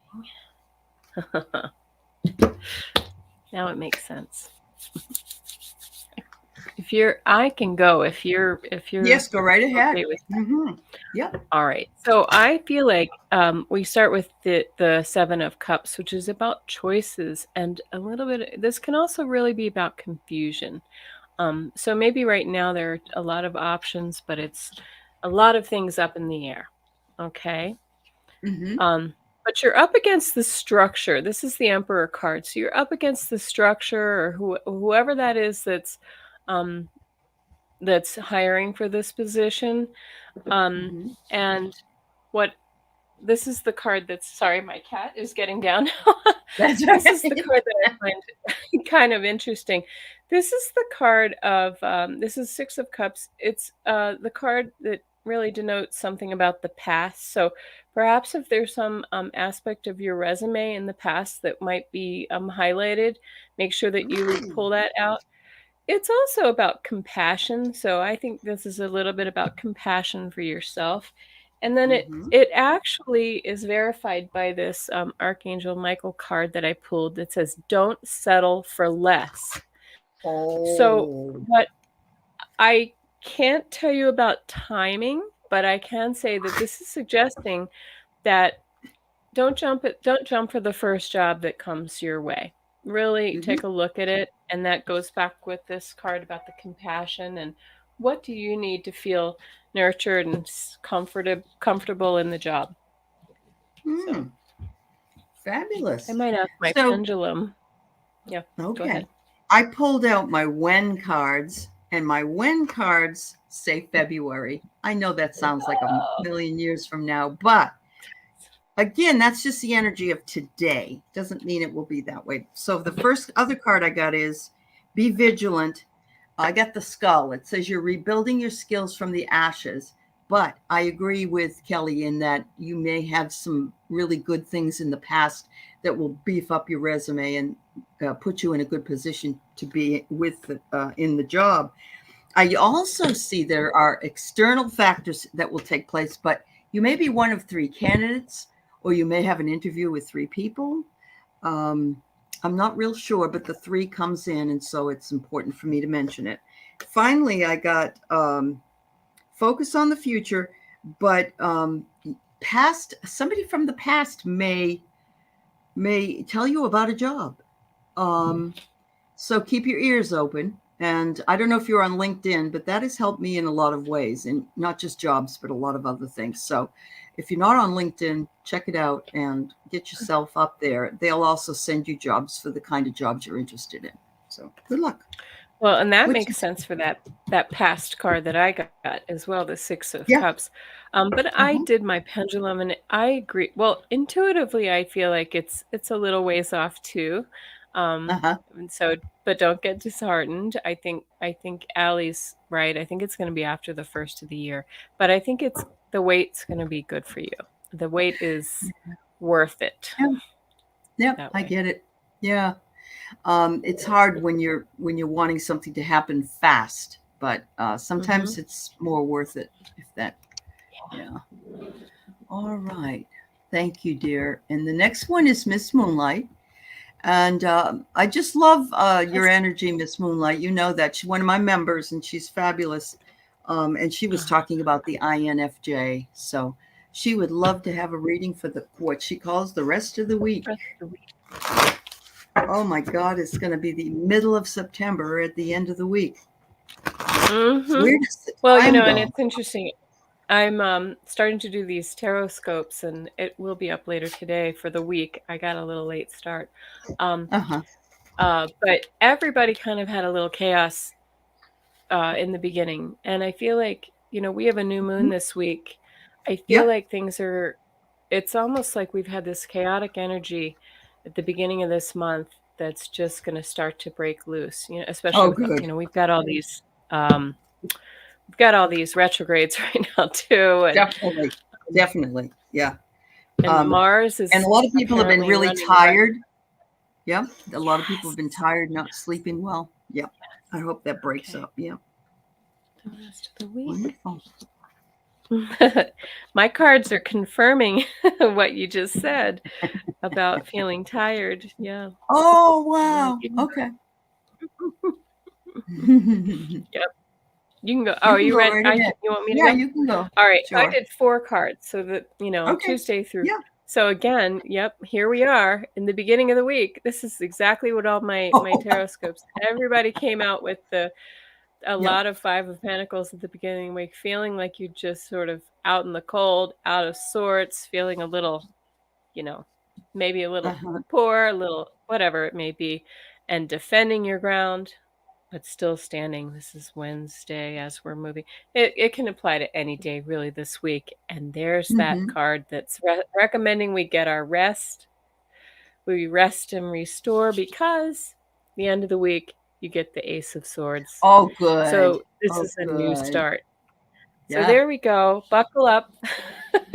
Now it makes sense. I can go if you're Yes, go right ahead. okay with Mm-hmm. Yep. All right. So I feel like we start with the Seven of Cups, which is about choices and a little bit. This can also really be about confusion. So maybe right now there are a lot of options, but it's a lot of things up in the air. Okay. Mm-hmm. Um, but you're up against the structure. This is the Emperor card. So you're up against the structure or whoever that is um, that's hiring for this position. Mm-hmm. And what this is the card that's sorry, my cat is getting down. That's This is the right. card that I find kind of interesting. This is the card of this is Six of Cups. It's the card that really denotes something about the past. So perhaps if there's some aspect of your resume in the past that might be highlighted, make sure that you pull that out. It's also about compassion, so I think this is a little bit about compassion for yourself. And then it Mm-hmm. it actually is verified by this Archangel Michael card that I pulled that says, "Don't settle for less." So Oh. what I can't tell you about timing, but I can say that this is suggesting that don't jump for the first job that comes your way. Really Mm-hmm. take a look at it, and that goes back with this card about the compassion and what do you need to feel nurtured and comfortable in the job. So, Mm, I fabulous. might ask my So, pendulum. Yeah, go okay. ahead. I pulled out my when cards, and my when cards say February. I know that sounds like a Oh. million years from now, but again, that's just the energy of today. Doesn't mean it will be that way. So, the first other card I got is be vigilant. I got the skull. It says you're rebuilding your skills from the ashes. But I agree with Kelly in that you may have some really good things in the past that will beef up your resume and put you in a good position to be in the job. I also see there are external factors that will take place, but you may be one of three candidates, or you may have an interview with three people. Um, I'm not real sure, but the three comes in, and so it's important for me to mention it. Finally, I got focus on the future, but past somebody from the past may tell you about a job. Um, so keep your ears open. And I don't know if you're on LinkedIn, but that has helped me in a lot of ways, and not just jobs, but a lot of other things. So if you're not on LinkedIn, check it out and get yourself up there. They'll also send you jobs for the kind of jobs you're interested in. So good luck. Well, and that What's makes sense for that past card that I got as well, the Six of yeah. Cups. But I Uh-huh. did my pendulum, and I agree. Well, intuitively, I feel like it's a little ways off too. Uh-huh. And so, but don't get disheartened. I think Allie's right. I think it's going to be after the first of the year, but I think it's the wait's going to be good for you. The wait is worth it Yeah. Yep. that I way. get it. Yeah. It's hard when you're wanting something to happen fast, but Hmm. sometimes it's more worth it if that. Yeah. All right. Thank you, dear. And the next one is Miss Moonlight. And I just love your That's energy, Miss Moonlight. You know that she's one of my members, and she's fabulous. And she was uh, talking about the INFJ, so she would love to have a reading for the what she calls the rest of the week. rest of the week. Oh my God, it's going to be the middle of September at the end of the week. Hmm. Where does the Well, time and go? it's interesting. I'm starting to do these tarot scopes, and it will be up later today for the week. I got a little late start. Um, Uh huh. but everybody kind of had a little chaos in the beginning. And I feel like, we have a new moon this week. I feel Yep. like it's almost like we've had this chaotic energy at the beginning of this month that's just going to start to break loose, especially Oh, with, good. um, we've got all these retrogrades right now too. Definitely. Definitely. Yeah. And Um, Mars and a is lot of people have been apparently really running red. tired. Yeah. A lot of people have been Yes. tired, not sleeping well. Yeah. I hope that breaks Okay. up. Yeah. The rest of the week. Wonderful. My cards are confirming what you just said about feeling tired. Yeah. Oh, I'm like, wow. you can Okay. go. You Yep. You can go. Oh, are can you go ready? right ahead. You want me to Yeah, go? you can go. All right. So I Sure. did 4 cards. So that, Okay. Tuesday through. Yeah. So again, yep, here we are in the beginning of the week. This is exactly what all my tarot scopes. Everybody came out with a Yep. lot of 5 of Pentacles at the beginning of the week, feeling like you're just sort of out in the cold, out of sorts, feeling a little, you know, maybe a little Uh-huh. poor, a little whatever it may be, and defending your ground, but still standing. This is Wednesday as we're moving. It can apply to any day really this week. And there's that Mm-hmm. card that's recommending we get our rest. We rest and restore because the end of the week you get the Ace of Swords. Oh, good. So this Oh, is a new good. start. So Yeah. there we go. Buckle up.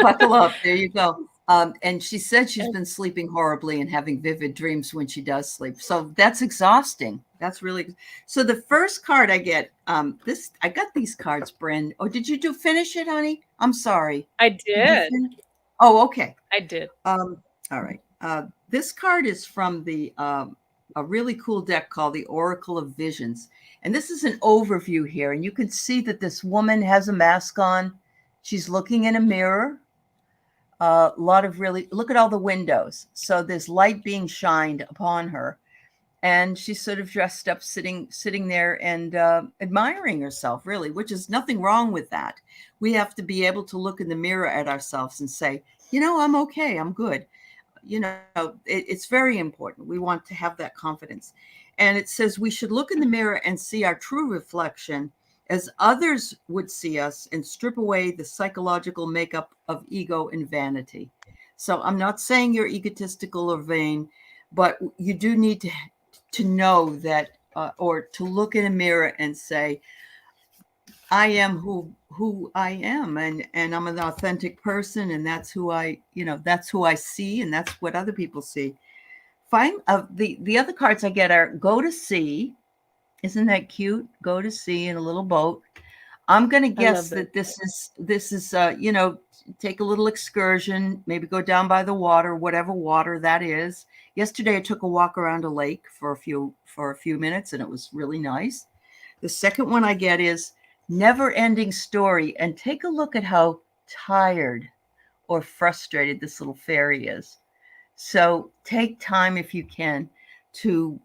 Buckle up. There you go. And she said she's And been sleeping horribly and having vivid dreams when she does sleep. So that's exhausting. That's really so. The first card I get, I got these cards, Bren. Oh, did you finish it, honey? I'm sorry. I Did you did. finish? Oh, okay. I did. All right. This card is from the a really cool deck called the Oracle of Visions, and this is an overview here, and you can see that this woman has a mask on. She's looking in a mirror. A lot of really look at all the windows. So there's light being shined upon her, and she's sort of dressed up, sitting there and admiring herself, really, which is nothing wrong with that. We have to be able to look in the mirror at ourselves and say, I'm okay, I'm good. It's very important. We want to have that confidence. And it says we should look in the mirror and see our true reflection as others would see us and strip away the psychological makeup of ego and vanity. So I'm not saying you're egotistical or vain, but you do need to know that or to look in a mirror and say, I am who I am, and I'm an authentic person, and that's who that's who I see, and that's what other people see. Fine. The other cards I get are go to sea. Isn't that cute? Go to sea in a little boat. I'm going to I love guess this. that this is take a little excursion, maybe go down by the water, whatever water that is. Yesterday I took a walk around a lake for a few minutes, and it was really nice. The second one I get is never ending story, and take a look at how tired or frustrated this little fairy is. So take time if you can to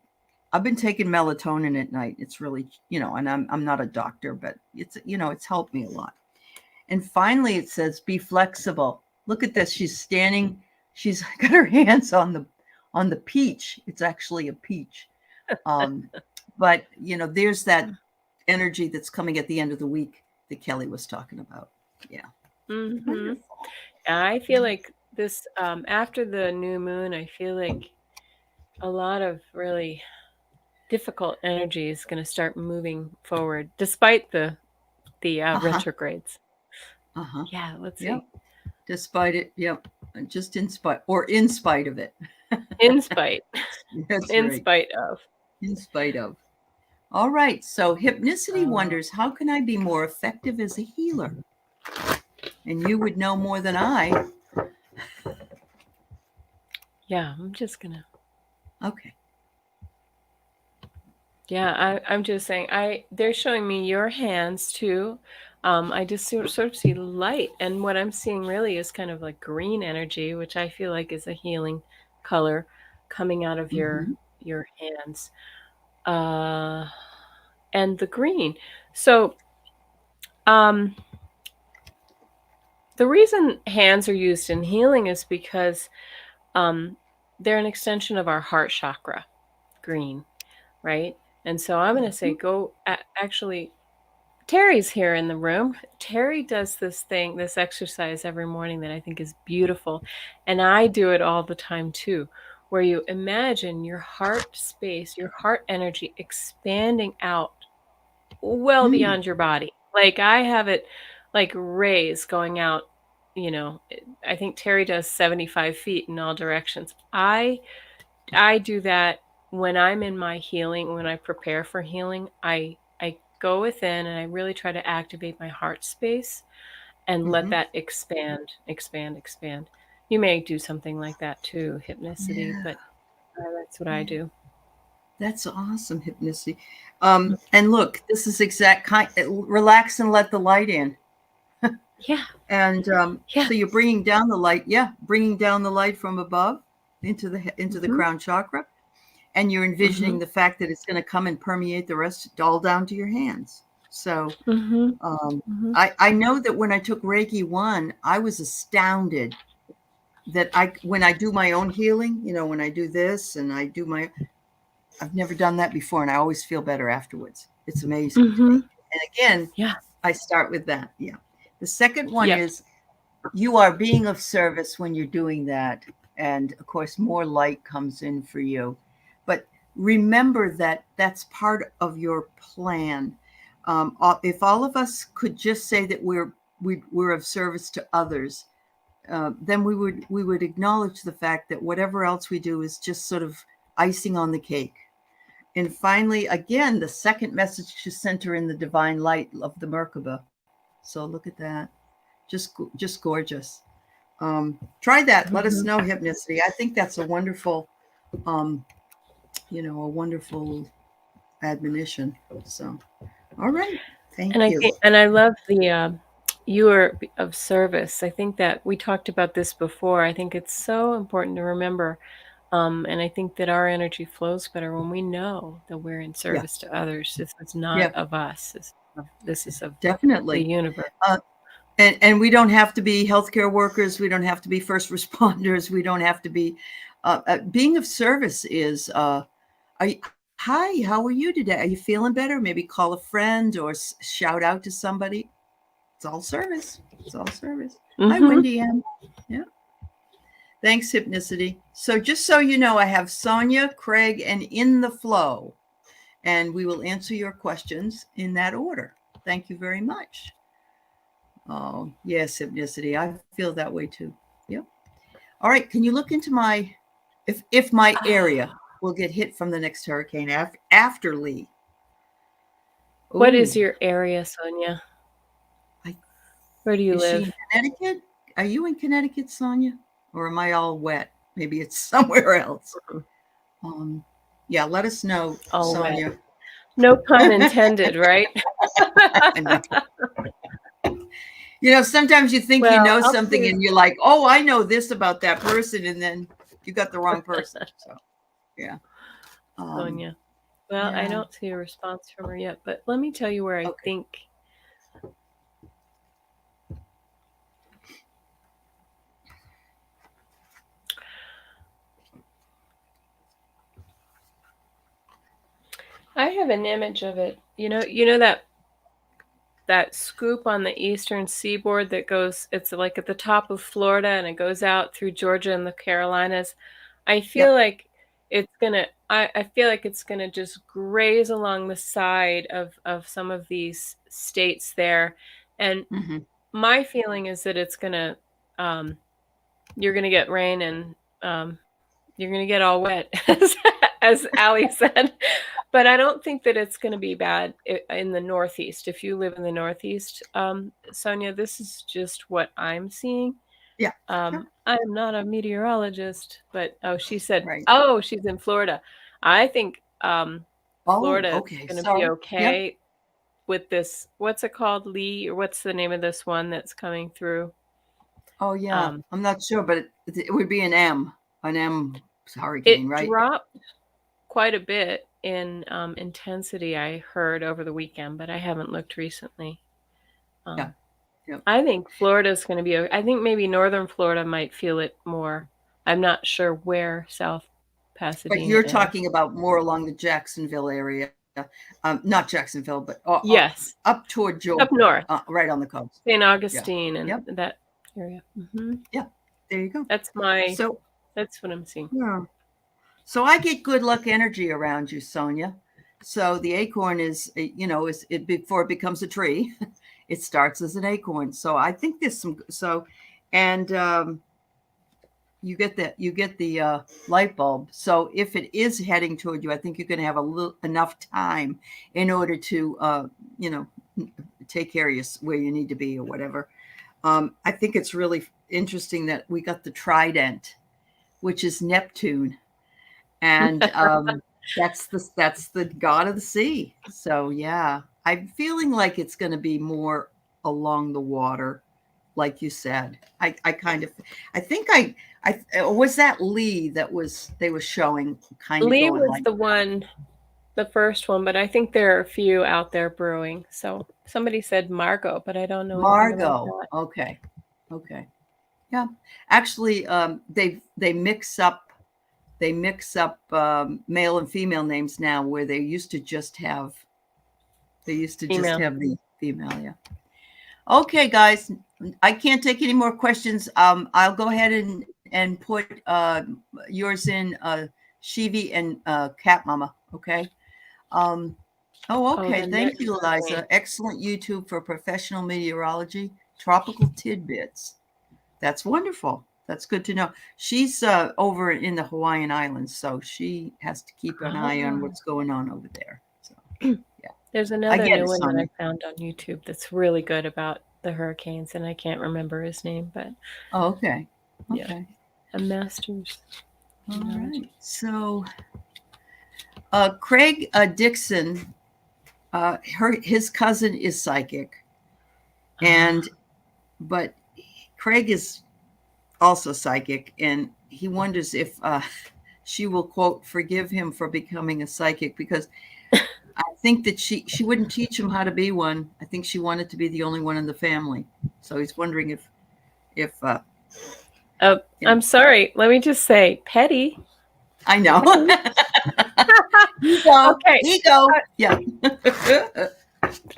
I've been taking melatonin at night. It's really, and I'm not a doctor, but it's helped me a lot. And finally it says be flexible. Look at this. She's standing, she's got her hands on the peach. It's actually a peach. Um, but there's that energy that's coming at the end of the week that Kelly was talking about. Yeah. Hmm. Wonderful. I feel like this after the new moon, I feel like a lot of really difficult energy is going to start moving forward, despite the Uh-huh. retrogrades. Uh-huh. Yeah, let's Yep. see. Despite it. Yep. Just in spite of it. In spite, That's in right. spite of. In spite of. All right. So Hypnicity Uh, wonders, how can I be more effective as a healer? And you would know more than I. yeah, I'm just gonna. Okay. Yeah, I'm just saying. They're showing me your hands too. I just sort of see light, and what I'm seeing really is kind of like green energy, which I feel like is a healing color coming out of Mm-hmm. your hands. Uh, and the green. So, um, the reason hands are used in healing is because um, they're an extension of our heart chakra, green, right? And so I'm going to say, actually, Terry's here in the room. Terry does this exercise every morning that I think is beautiful. And I do it all the time too, where you imagine your heart space, your heart energy expanding out well Mm-hmm. beyond your body. Like I have it like rays going out, you know, I think Terry does 75 feet in all directions. I do that when I'm in my healing, when I prepare for healing, I go within and I really try to activate my heart space and let Mm-hmm. that expand, expand, expand. You may do something like that too, hypnicity, Yeah. but that's what I Yeah. do. That's awesome, hypnosis. And look, this is exact kind. Relax and let the light in. Yeah, And yeah. so you're bringing down the light. Yeah, bringing down the light from above into the Mhm. crown chakra, and you're Mhm. envisioning the fact that it's going to come and permeate the rest all down to your hands. So Mhm. um, Mhm. I know that when I took Reiki 1, I was astounded that when I do my own healing, when I do this and I do my I've never done that before, and I always feel better afterwards. It's amazing to me. Mhm. And again, Yeah. I start with that. Yeah. The second one Yep. is you are being of service when you're doing that. And of course, more light comes in for you. But remember that that's part of your plan. If all of us could just say that we're of service to others, then we would acknowledge the fact that whatever else we do is just sort of icing on the cake. And finally, again, the second message to center in the divine light of the Merkaba. So look at that, just gorgeous. Try that. Let us Mhm. know, Hypnicity. I think that's um, a wonderful admonition. So, all right, thank And I you. think, and I love the you are of service. I think that we talked about this before. I think it's so important to remember. And I think that our energy flows better when we know that we're in Yeah, service to others. This is not yeah, of us. This is of the definitely. universe. Uh, and we don't have to be healthcare workers. We don't have to be first responders. We don't have to be. Being of service is. Hi, how are you today? Are you feeling better? Maybe call a friend or shout out to somebody. It's all service. It's all service. Hi, Hmm. Wendy M. Yeah. Thanks, Hypnicity. So, just so you know, I have Sonia, Craig, and In the Flow, and we will answer your questions in that order. Thank you very much. Oh, yes, Hypnicity. I feel that way too. Yep. All right. Can you look into if my area will get hit from the next hurricane after Lee? What is Oh, your area, Sonia? I, Where do you is she live? in Connecticut? Are you in Connecticut, Sonia? Or am I all wet? Maybe it's somewhere else. Mhm. Um, yeah, let us know, All wet. Sonia. No pun intended, right? I know. Sometimes you think you Well, know I'll tell something you. and you're like, oh, I know this about that person. And then you got the wrong person. So, yeah. Um, Sonia. Well, I yeah. don't see a response from her yet, but let me tell you where I Okay. think I have an image of it. You know that scoop on the eastern seaboard that goes, it's like at the top of Florida and it goes out through Georgia and the Carolinas. I feel Yep. like I feel like it's gonna just graze along the side of some of these states there. And Hmm. my feeling is that it's gonna um, you're gonna get rain and um, you're gonna get all wet, as Aley said. But I don't think that it's going to be bad in the Northeast. If you live in the Northeast, Sonia, this is just what I'm seeing. Yeah. Yep. I'm not a meteorologist, but oh, she said, Right. oh, she's in Florida. I think Oh, Florida is okay. going to be So, yep. okay with this. What's it called, Lee, or what's the name of this one that's coming through? Oh, yeah. Um, I'm not sure, but it would be an M hurricane, it right? dropped quite a bit in intensity, I heard over the weekend, but I haven't looked recently. Yeah. Um, Yep. I think Florida's going to be. I think maybe northern Florida might feel it more. I'm not sure where South But Pasadena you're is. talking about more along the Jacksonville area, not Jacksonville, but Yes, up toward up Georgia, north, right on the coast. St. Yeah. Augustine, and Yep. that area. Yeah. There you go. That's my. So, That's what I'm seeing. yeah. So I get good luck energy around you, Sonia. So the acorn is, is it before it becomes a tree, it starts as an acorn. So I think there's some. So, and you get the light bulb. So if it is heading toward you, I think you're going to have enough time in order to you know take care of where you need to be or whatever. I think it's really interesting that we got the trident, which is Neptune, and that's the god of the sea. So yeah, I'm feeling like it's going to be more along the water, like you said. I kind of, I think I was that Lee that they were showing kind of Lee going was like the one, the first one, but I think there are a few out there brewing. So somebody said Margot, but I don't know anything about Margot. that. Okay, okay, yeah. Actually, they mix up male and female names now, where they used to just have Female. the female. Yeah. Okay, guys, I can't take any more questions. I'll go ahead and put yours in, Shivi and Cat Mama. Okay. Um, oh, Oh, okay. the Thank next you, thing. Eliza. Excellent YouTube for professional meteorology. Tropical tidbits. That's wonderful. That's good to know. She's over in the Hawaiian Islands, so she has to keep an eye on Ah. what's going on over there. So, yeah, There's I another get new it, one that Sonia. I found on YouTube that's really good about the hurricanes, and I can't remember his name, but Oh, okay. yeah, Okay. a master's All meteorologist. right. So, Craig Dixon, his cousin is psychic, Ah, and but Craig is also psychic, and he wonders if she will, quote, forgive him for becoming a psychic, because I think that she wouldn't teach him how to be one. I think she wanted to be the only one in the family. So he's wondering if oh, you know. I'm sorry. Let me just say, petty. I know. Petty. Ego, Okay. ego. I, Yeah.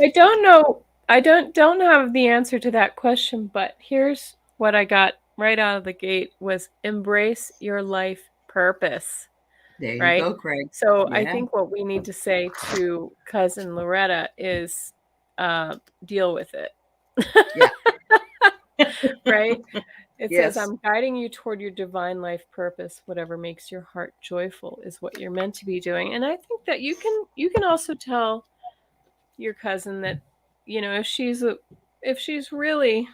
I don't know. I don't have the answer to that question, but here's what I got right out of the gate was embrace your life purpose, There you right? go, Craig. So I Yeah. think what we need to say to cousin Loretta is deal with it. Yeah. Right? It says, Yes. I'm guiding you toward your divine life purpose. Whatever makes your heart joyful is what you're meant to be doing. And I think that you can also tell your cousin that, if she's really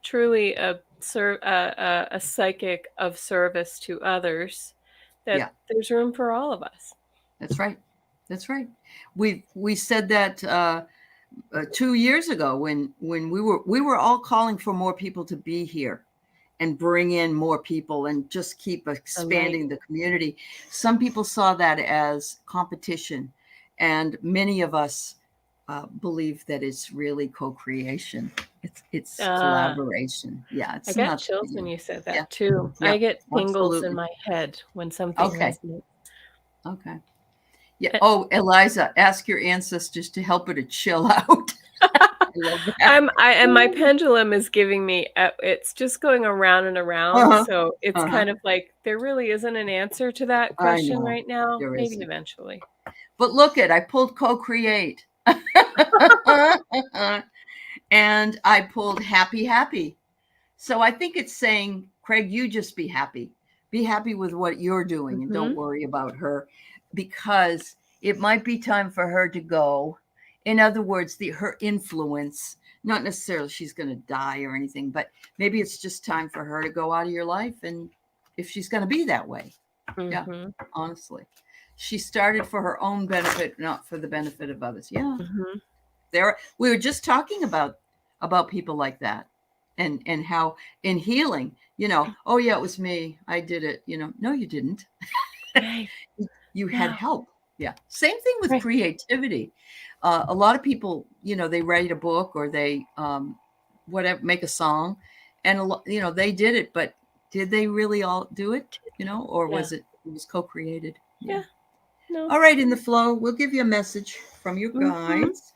truly a psychic of service to others, that Yeah. there's room for all of us. That's right. That's right. We said that 2 years ago, when we were all calling for more people to be here and bring in more people and just keep A light. expanding the community. Some people saw that as competition, and many of us believe that it's really co-creation. It's Ah, collaboration. Yeah, I it's got not. chills when you said Yeah, that too. yeah, I get tingles in absolutely. my head when something Okay, resonates. okay. Yeah. Uh, Oh, Eliza, ask your ancestors to help her to chill out. I love that. and my pendulum is giving me, it's just going around and around. Uh-huh. So it's Uh-huh. kind of like there really isn't an answer to that I question know right now. there Maybe isn't. eventually. But look I pulled co-create. And I pulled happy, happy. So I think it's saying, Craig, you just be happy. Be happy with what you're doing and don't Hmm. worry about her, because it might be time for her to go. In other words, her influence, not necessarily she's going to die or anything, but maybe it's just time for her to go out of your life. And if she's going to be that way, yeah, Hmm. honestly. she started for her own benefit, not for the benefit of others. Yeah. Mm-hmm. We were just talking about people like that, and how in healing, oh yeah, it was me, I did it. No, you didn't. Right. You had No. help. Yeah. Same thing with Right. creativity. A lot of people, they write a book, or they whatever, make a song, and they did it, but did they really all do it? Or Yeah. was it was co-created? Yeah. Yeah. No. All right, in the flow, we'll give you a message from your Mm-hmm. guides.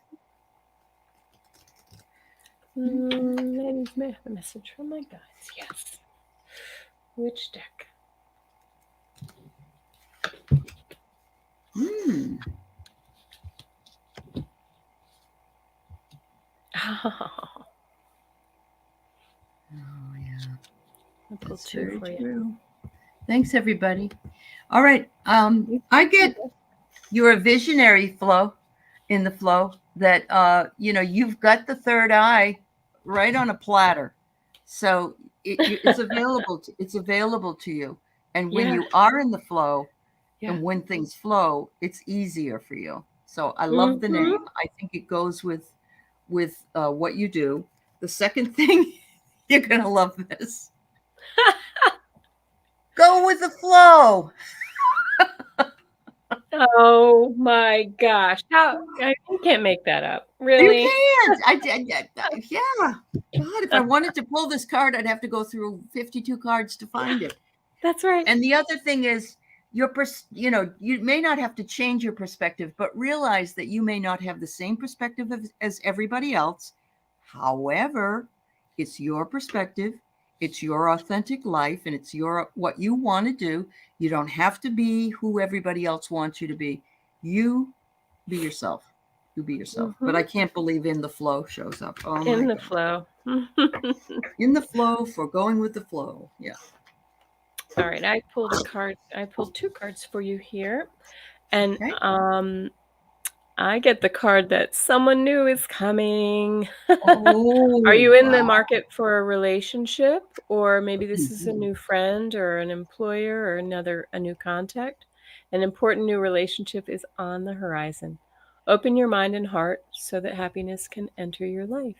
A message from my guides. Yes. Which deck? Hmm. Oh, Oh yeah, I pulled that's 2 very for you. true. Thanks, everybody. All right. I get you're a visionary, Flo, in the flow, that you've got the third eye right on a platter, so it's available. It's available to you, and when Yeah. you are in the flow, Yeah. and when things flow, it's easier for you. So I love the Mm-hmm. name. I think it goes with what you do. The second thing, you're gonna love this. Go with the flow. Oh my gosh. You can't make that up. You Really? can't. Yeah. God, if I wanted to pull this card, I'd have to go through 52 cards to find it. That's right. And the other thing is, you may not have to change your perspective, but realize that you may not have the same perspective as everybody else. However, it's your perspective, it's your authentic life, and it's what you want to do. You don't have to be who everybody else wants you to be. You be yourself. You be yourself. Mm-hmm. But I can't believe in the flow shows up. Oh my In the God. flow. In the flow, for going with the flow. Yeah. All right. I pulled a card. I pulled 2 cards for you here. And Okay. I get the card that someone new is coming. Are Oh, you in the wow. market for a relationship, or maybe this is a Mhm. new friend or an employer or a new contact? An important new relationship is on the horizon. Open your mind and heart so that happiness can enter your life.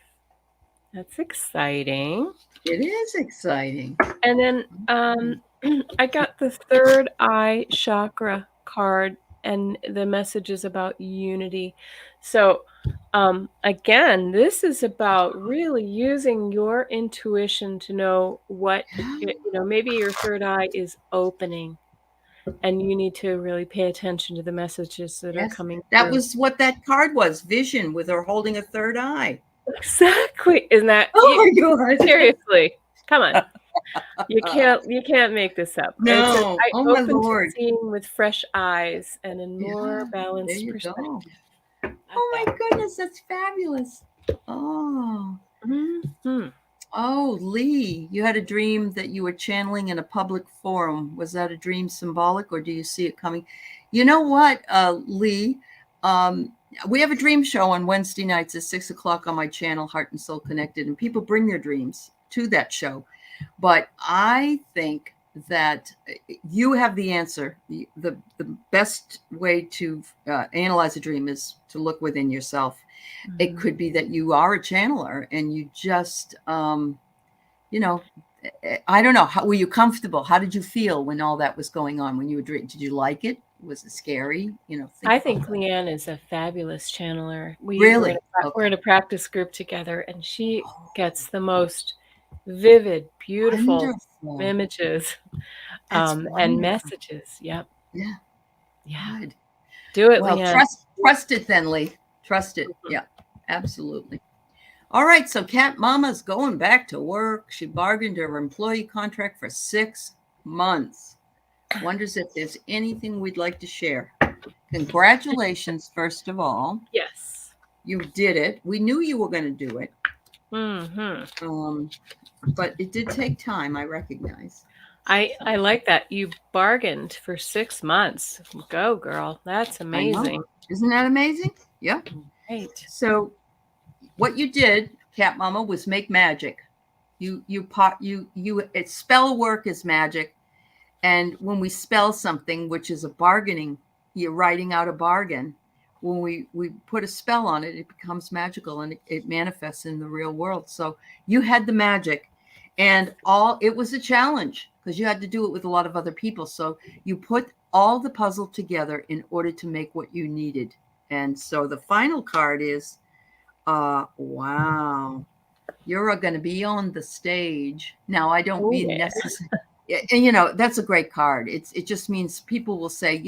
That's exciting. It is exciting. And then I got the third eye chakra card, and the message is about unity. So, again, this is about really using your intuition to know Yeah. maybe your third eye is opening, and you need to really pay attention to the messages that are Yes. coming That through. was what that card was, vision, with her holding a third eye. Exactly. Isn't that Oh my God. seriously? Come on. You can't make this up. It says, No. I Oh my open to Lord. seeing with fresh eyes and in more Yeah. There balanced you go. perspective. Love Oh that. my goodness. That's fabulous. Oh. Hmm. Oh, Lee, you had a dream that you were channeling in a public forum. Was that a dream symbolic, or do you see it coming? You know what, Lee? Um, we have a dream show on Wednesday nights at 6 o'clock on my channel, Heart and Soul Connected, and people bring their dreams to that show. But I think that you have the answer. The best way to analyze a dream is to look within yourself. It could be that you are a channeler and you just you know I don't know, how were you comfortable? How did you feel when all that was going on, when you were drinking? Did you like it? Was it scary? Think I about think that. Leanne is a fabulous channeler. Really? We're in Okay. a practice group together, and she gets the most vivid, beautiful Wonderful. images That's and wonderful. messages. Yep. Yeah. Yeah. Good. Do it, Well, Leanne. trust it then, Lee. Trust it. Mhm. Yeah, absolutely. All right, so Cat Mama's going back to work. She bargained her employee contract for 6 months. Wonders if there's anything we'd like to share. Congratulations, first of all. Yes. You did it. We knew you were going to do it. Mm-hmm. But it did take time, I recognize. I like that. You bargained for 6 months. Go, girl. That's I know. amazing. Isn't that amazing? Yeah. Right. So what you did, Cat Mama, was make magic. Spell work is magic. And when we spell something, which is a bargaining, you're writing out a bargain. When we put a spell on it, it becomes magical and it manifests in the real world. So you had the magic, and it was a challenge because you had to do it with a lot of other people. So you put all the puzzle together in order to make what you needed. And so the final card is, wow, you're going to be on the stage. Now, I don't Oh, mean yeah. necessarily, and it that's a great card. It just means people will say,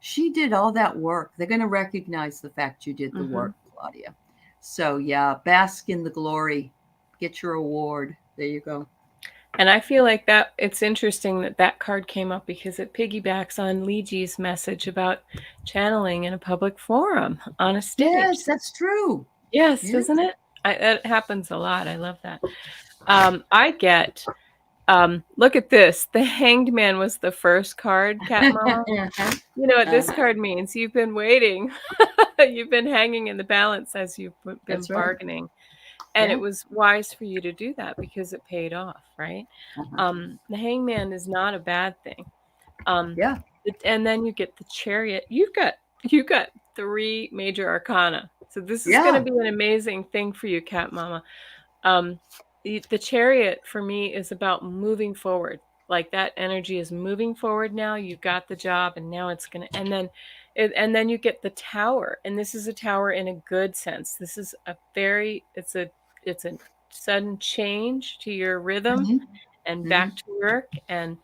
she did all that work. They're going to recognize the fact you did the Hmm. work, Claudia. So yeah, bask in the glory, get your award. There you go. And I feel like that it's interesting that that card came up because it piggybacks on Liji's message about channeling in a public forum on a stage. Yes, that's true. Yes, Yeah. doesn't it? That happens a lot. I love that. I get, look at this. The Hanged Man was the first card, Cat Mama. You know what this card means? You've been waiting. You've been hanging in the balance as you've been That's right. bargaining. And it Yeah. was wise for you to do that because it paid off, right? Uh-huh. The Hangman is not a bad thing. Um, Yeah. and then you get the Chariot. You got three major arcana. So this is going to Yeah. be an amazing thing for you, Cat Mama. Um, the Chariot for me is about moving forward. Like that energy is moving forward now. You got the job, and now it's gonna. And then you get the Tower, and this is a tower in a good sense. This is a very. It's a sudden change to your rhythm Hmm. and Hmm. back to work, and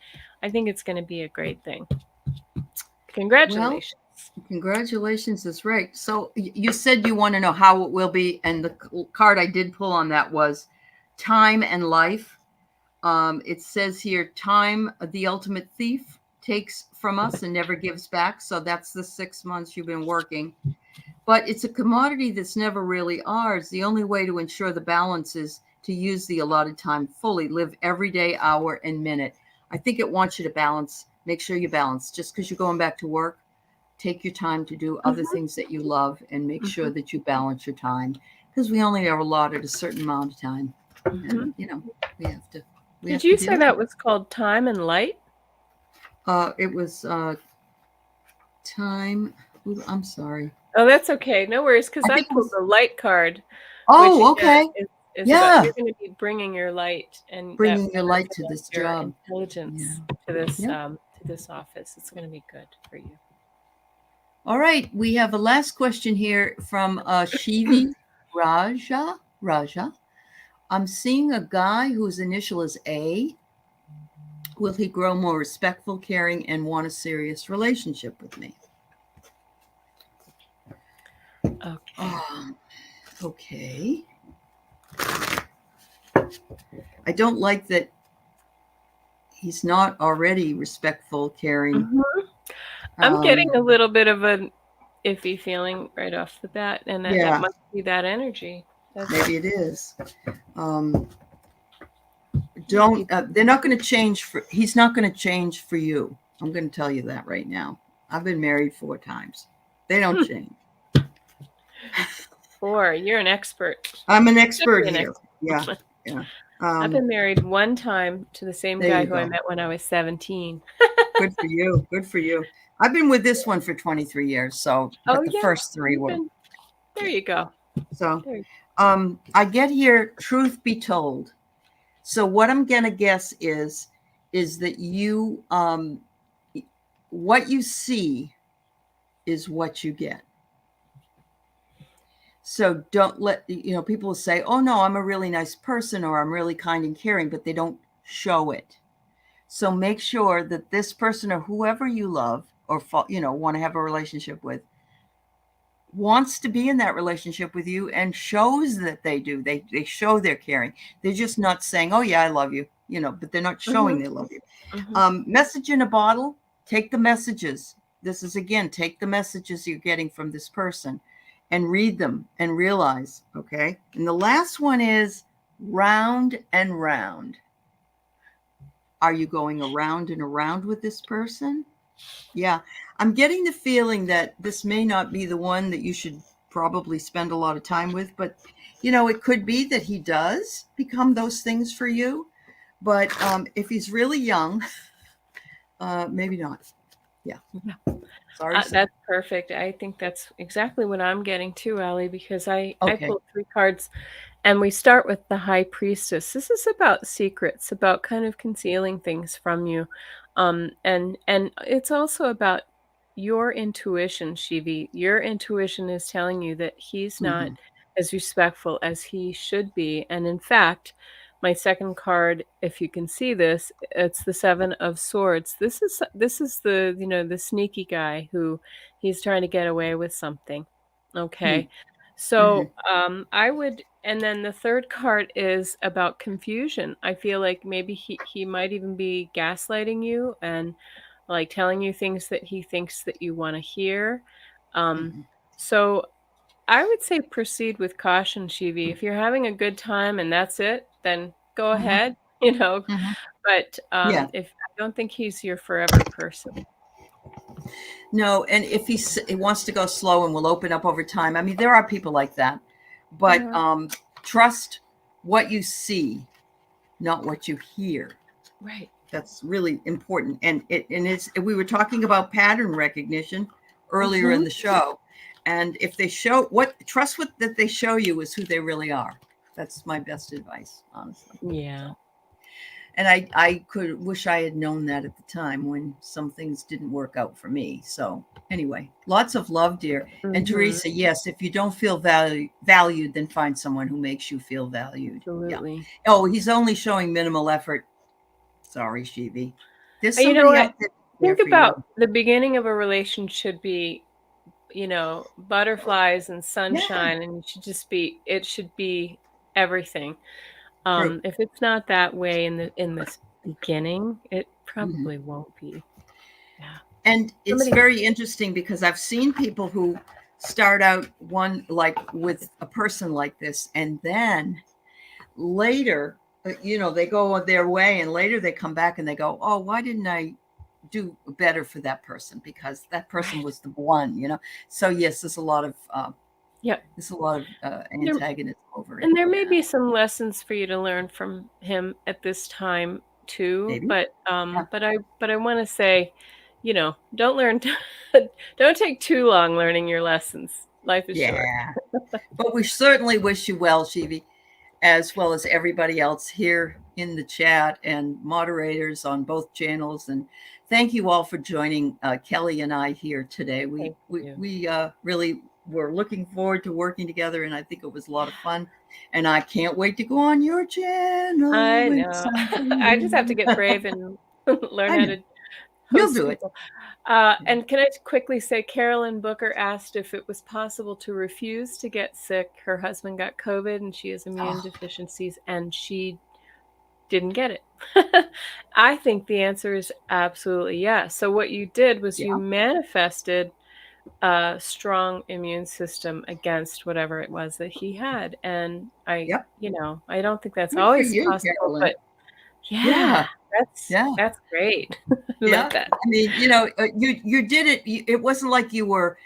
I think it's going to be a great thing. Well, Congratulations. congratulations is right. So you said you want to know how it will be, and the card I did pull on that was time and life. It says here, time, the ultimate thief, takes from us and never gives back. So that's the 6 months you've been working. But it's a commodity that's never really ours. The only way to ensure the balance is to use the allotted time fully, live every day, hour, and minute. I think it wants you to balance, make sure you balance. Just because you're going back to work, take your time to do other Hmm. things that you love and make sure Hmm. that you balance your time because we only are allotted a certain amount of time. Hmm. And, we have to, we Did have to you say deal with that it. was called Time and Light? It was time. Ooh, I'm sorry. Oh, that's okay. No worries, because I I think it pulled was. the light card, which Oh, again okay. is about Yeah. you're going to be bringing your light, and that Bringing your light to represents this your job. Yeah. intelligence Yeah. to this office. It's going to be good for you. All right. We have a last question here from Shivi Raja. Raja. I'm seeing a guy whose initial is A. Will he grow more respectful, caring, and want a serious relationship with me? Okay. Okay. I don't like that he's not already respectful, caring. Hmm. I'm getting Um, a little bit of an iffy feeling right off the bat, and that yeah, must be that energy. maybe it is. Um, Might don't be. they're not going to change for he's not going to change for you. I'm going to tell you that right now. I've been married 4 times. They don't Hmm. change. Four. You're an expert. I'm an You should expert be an here. Yeah, expert. yeah. I've been married one time to the same There guy you who I go. met when I was 17. Good for you. Good for you. I've been with this one for 23 years. So, Oh but the yeah, first three you've were, been there. yeah. You go. So, There. I get here, truth be told. So what I'm going to guess is that what you see is what you get. So don't let, people will say, oh no, I'm a really nice person or I'm really kind and caring, but they don't show it. So make sure that this person or whoever you love or, want to have a relationship with wants to be in that relationship with you and shows that they do. They show they're caring. They're just not saying, oh yeah, I love you, but they're not showing Mhm. they love you. Mhm. Message in a bottle, take the messages. This is again, take the messages you're getting from this person and read them and realize, okay? And the last one is round and round. Are you going around and around with this person? Yeah. I'm getting the feeling that this may not be the one that you should probably spend a lot of time with, but it could be that he does become those things for you. But if he's really young, maybe not. Yeah. Yeah. Sorry, sir. That's perfect. I think that's exactly what I'm getting too, Allie, because I Okay. pulled 3 cards. And we start with the High Priestess. This is about secrets, about kind of concealing things from you. And it's also about your intuition, Shivi. Your intuition is telling you that he's not Mm-hmm. as respectful as he should be. And in fact, my second card, if you can see this, it's the 7 of Swords. This is the, the sneaky guy who he's trying to get away with something. Okay. Mm-hmm. So, I would, and then the third card is about confusion. I feel like maybe he might even be gaslighting you and like telling you things that he thinks that you want to hear. Um, Mm-hmm. so I would say proceed with caution, Shivi. If you're having a good time and that's it, then go Mm-hmm. ahead, Mm-hmm. But Yeah. if I don't think he's your forever person. No, and if he wants to go slow and will open up over time, I mean, there are people like that, but Yeah, trust what you see, not what you hear. right. That's really important. And we were talking about pattern recognition earlier in Hmm. the show, and if they show what that they show you is who they really are. That's my best advice, honestly. Yeah. So. And I could wish I had known that at the time when some things didn't work out for me. So anyway, lots of love, dear. And Hmm. Teresa, yes, if you don't feel valued, then find someone who makes you feel valued. Yeah. Absolutely. Oh, he's only showing minimal effort. Sorry, Shivi. There's You know somebody what? out there Think for you. about the beginning of a relation should be, butterflies and Yeah, sunshine, and it should be everything. true. If it's not that way in this beginning, it Hmm. probably won't be. Yeah. And it's Somebody, very interesting because I've seen people who start out one like with a person like this, and then later, they go their way, and later they come back and they go, "Oh, why didn't I do better for that person? Because that person right. was the one." So yes, Yeah. there's a lot of There, antagonism over it. and there may Yeah, be some lessons for you to learn from him at this time too, maybe. but Yeah, I want to say, don't learn don't take too long learning your lessons. Life is short. yeah. But we certainly wish you well, Shivi, as well as everybody else here in the chat and moderators on both channels. And thank you all for joining Kelly and I here today. We Thank we, you. we really were looking forward to working together, and I think it was a lot of fun. And I can't wait to go on your channel I when it's know. time for I just have to you. get brave and learn I how know to you'll host do it. people. And can I quickly say, Carolyn Booker asked if it was possible to refuse to get sick. Her husband got COVID and she has immune Oh, deficiencies and she didn't get it. I think the answer is absolutely yes. So what you did was you yeah. manifested a strong immune system against whatever it was that he had. And Yep. I don't think that's Good for always you, possible, Carolyn. but yeah, Yeah. that's Yeah. that's great. I Yeah, like that. I mean, you did it. It wasn't like you were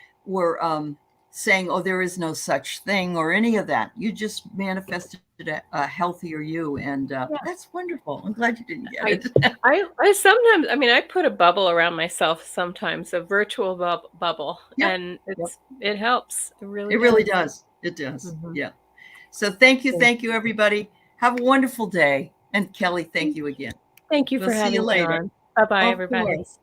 saying, "Oh, there is no such thing" or any of that. You just manifested a healthier you, and Yeah. that's wonderful. I'm glad you didn't get I it. I sometimes, I mean, I put a bubble around myself sometimes, a virtual bubble, Yep, and yep. it helps. It really It really does. does. It does. Mhm. Yeah. So thank you, everybody. Have a wonderful day, and Kelly, thank you again. Thank you We'll for see you having me later. on. Bye-bye, Of everybody. course.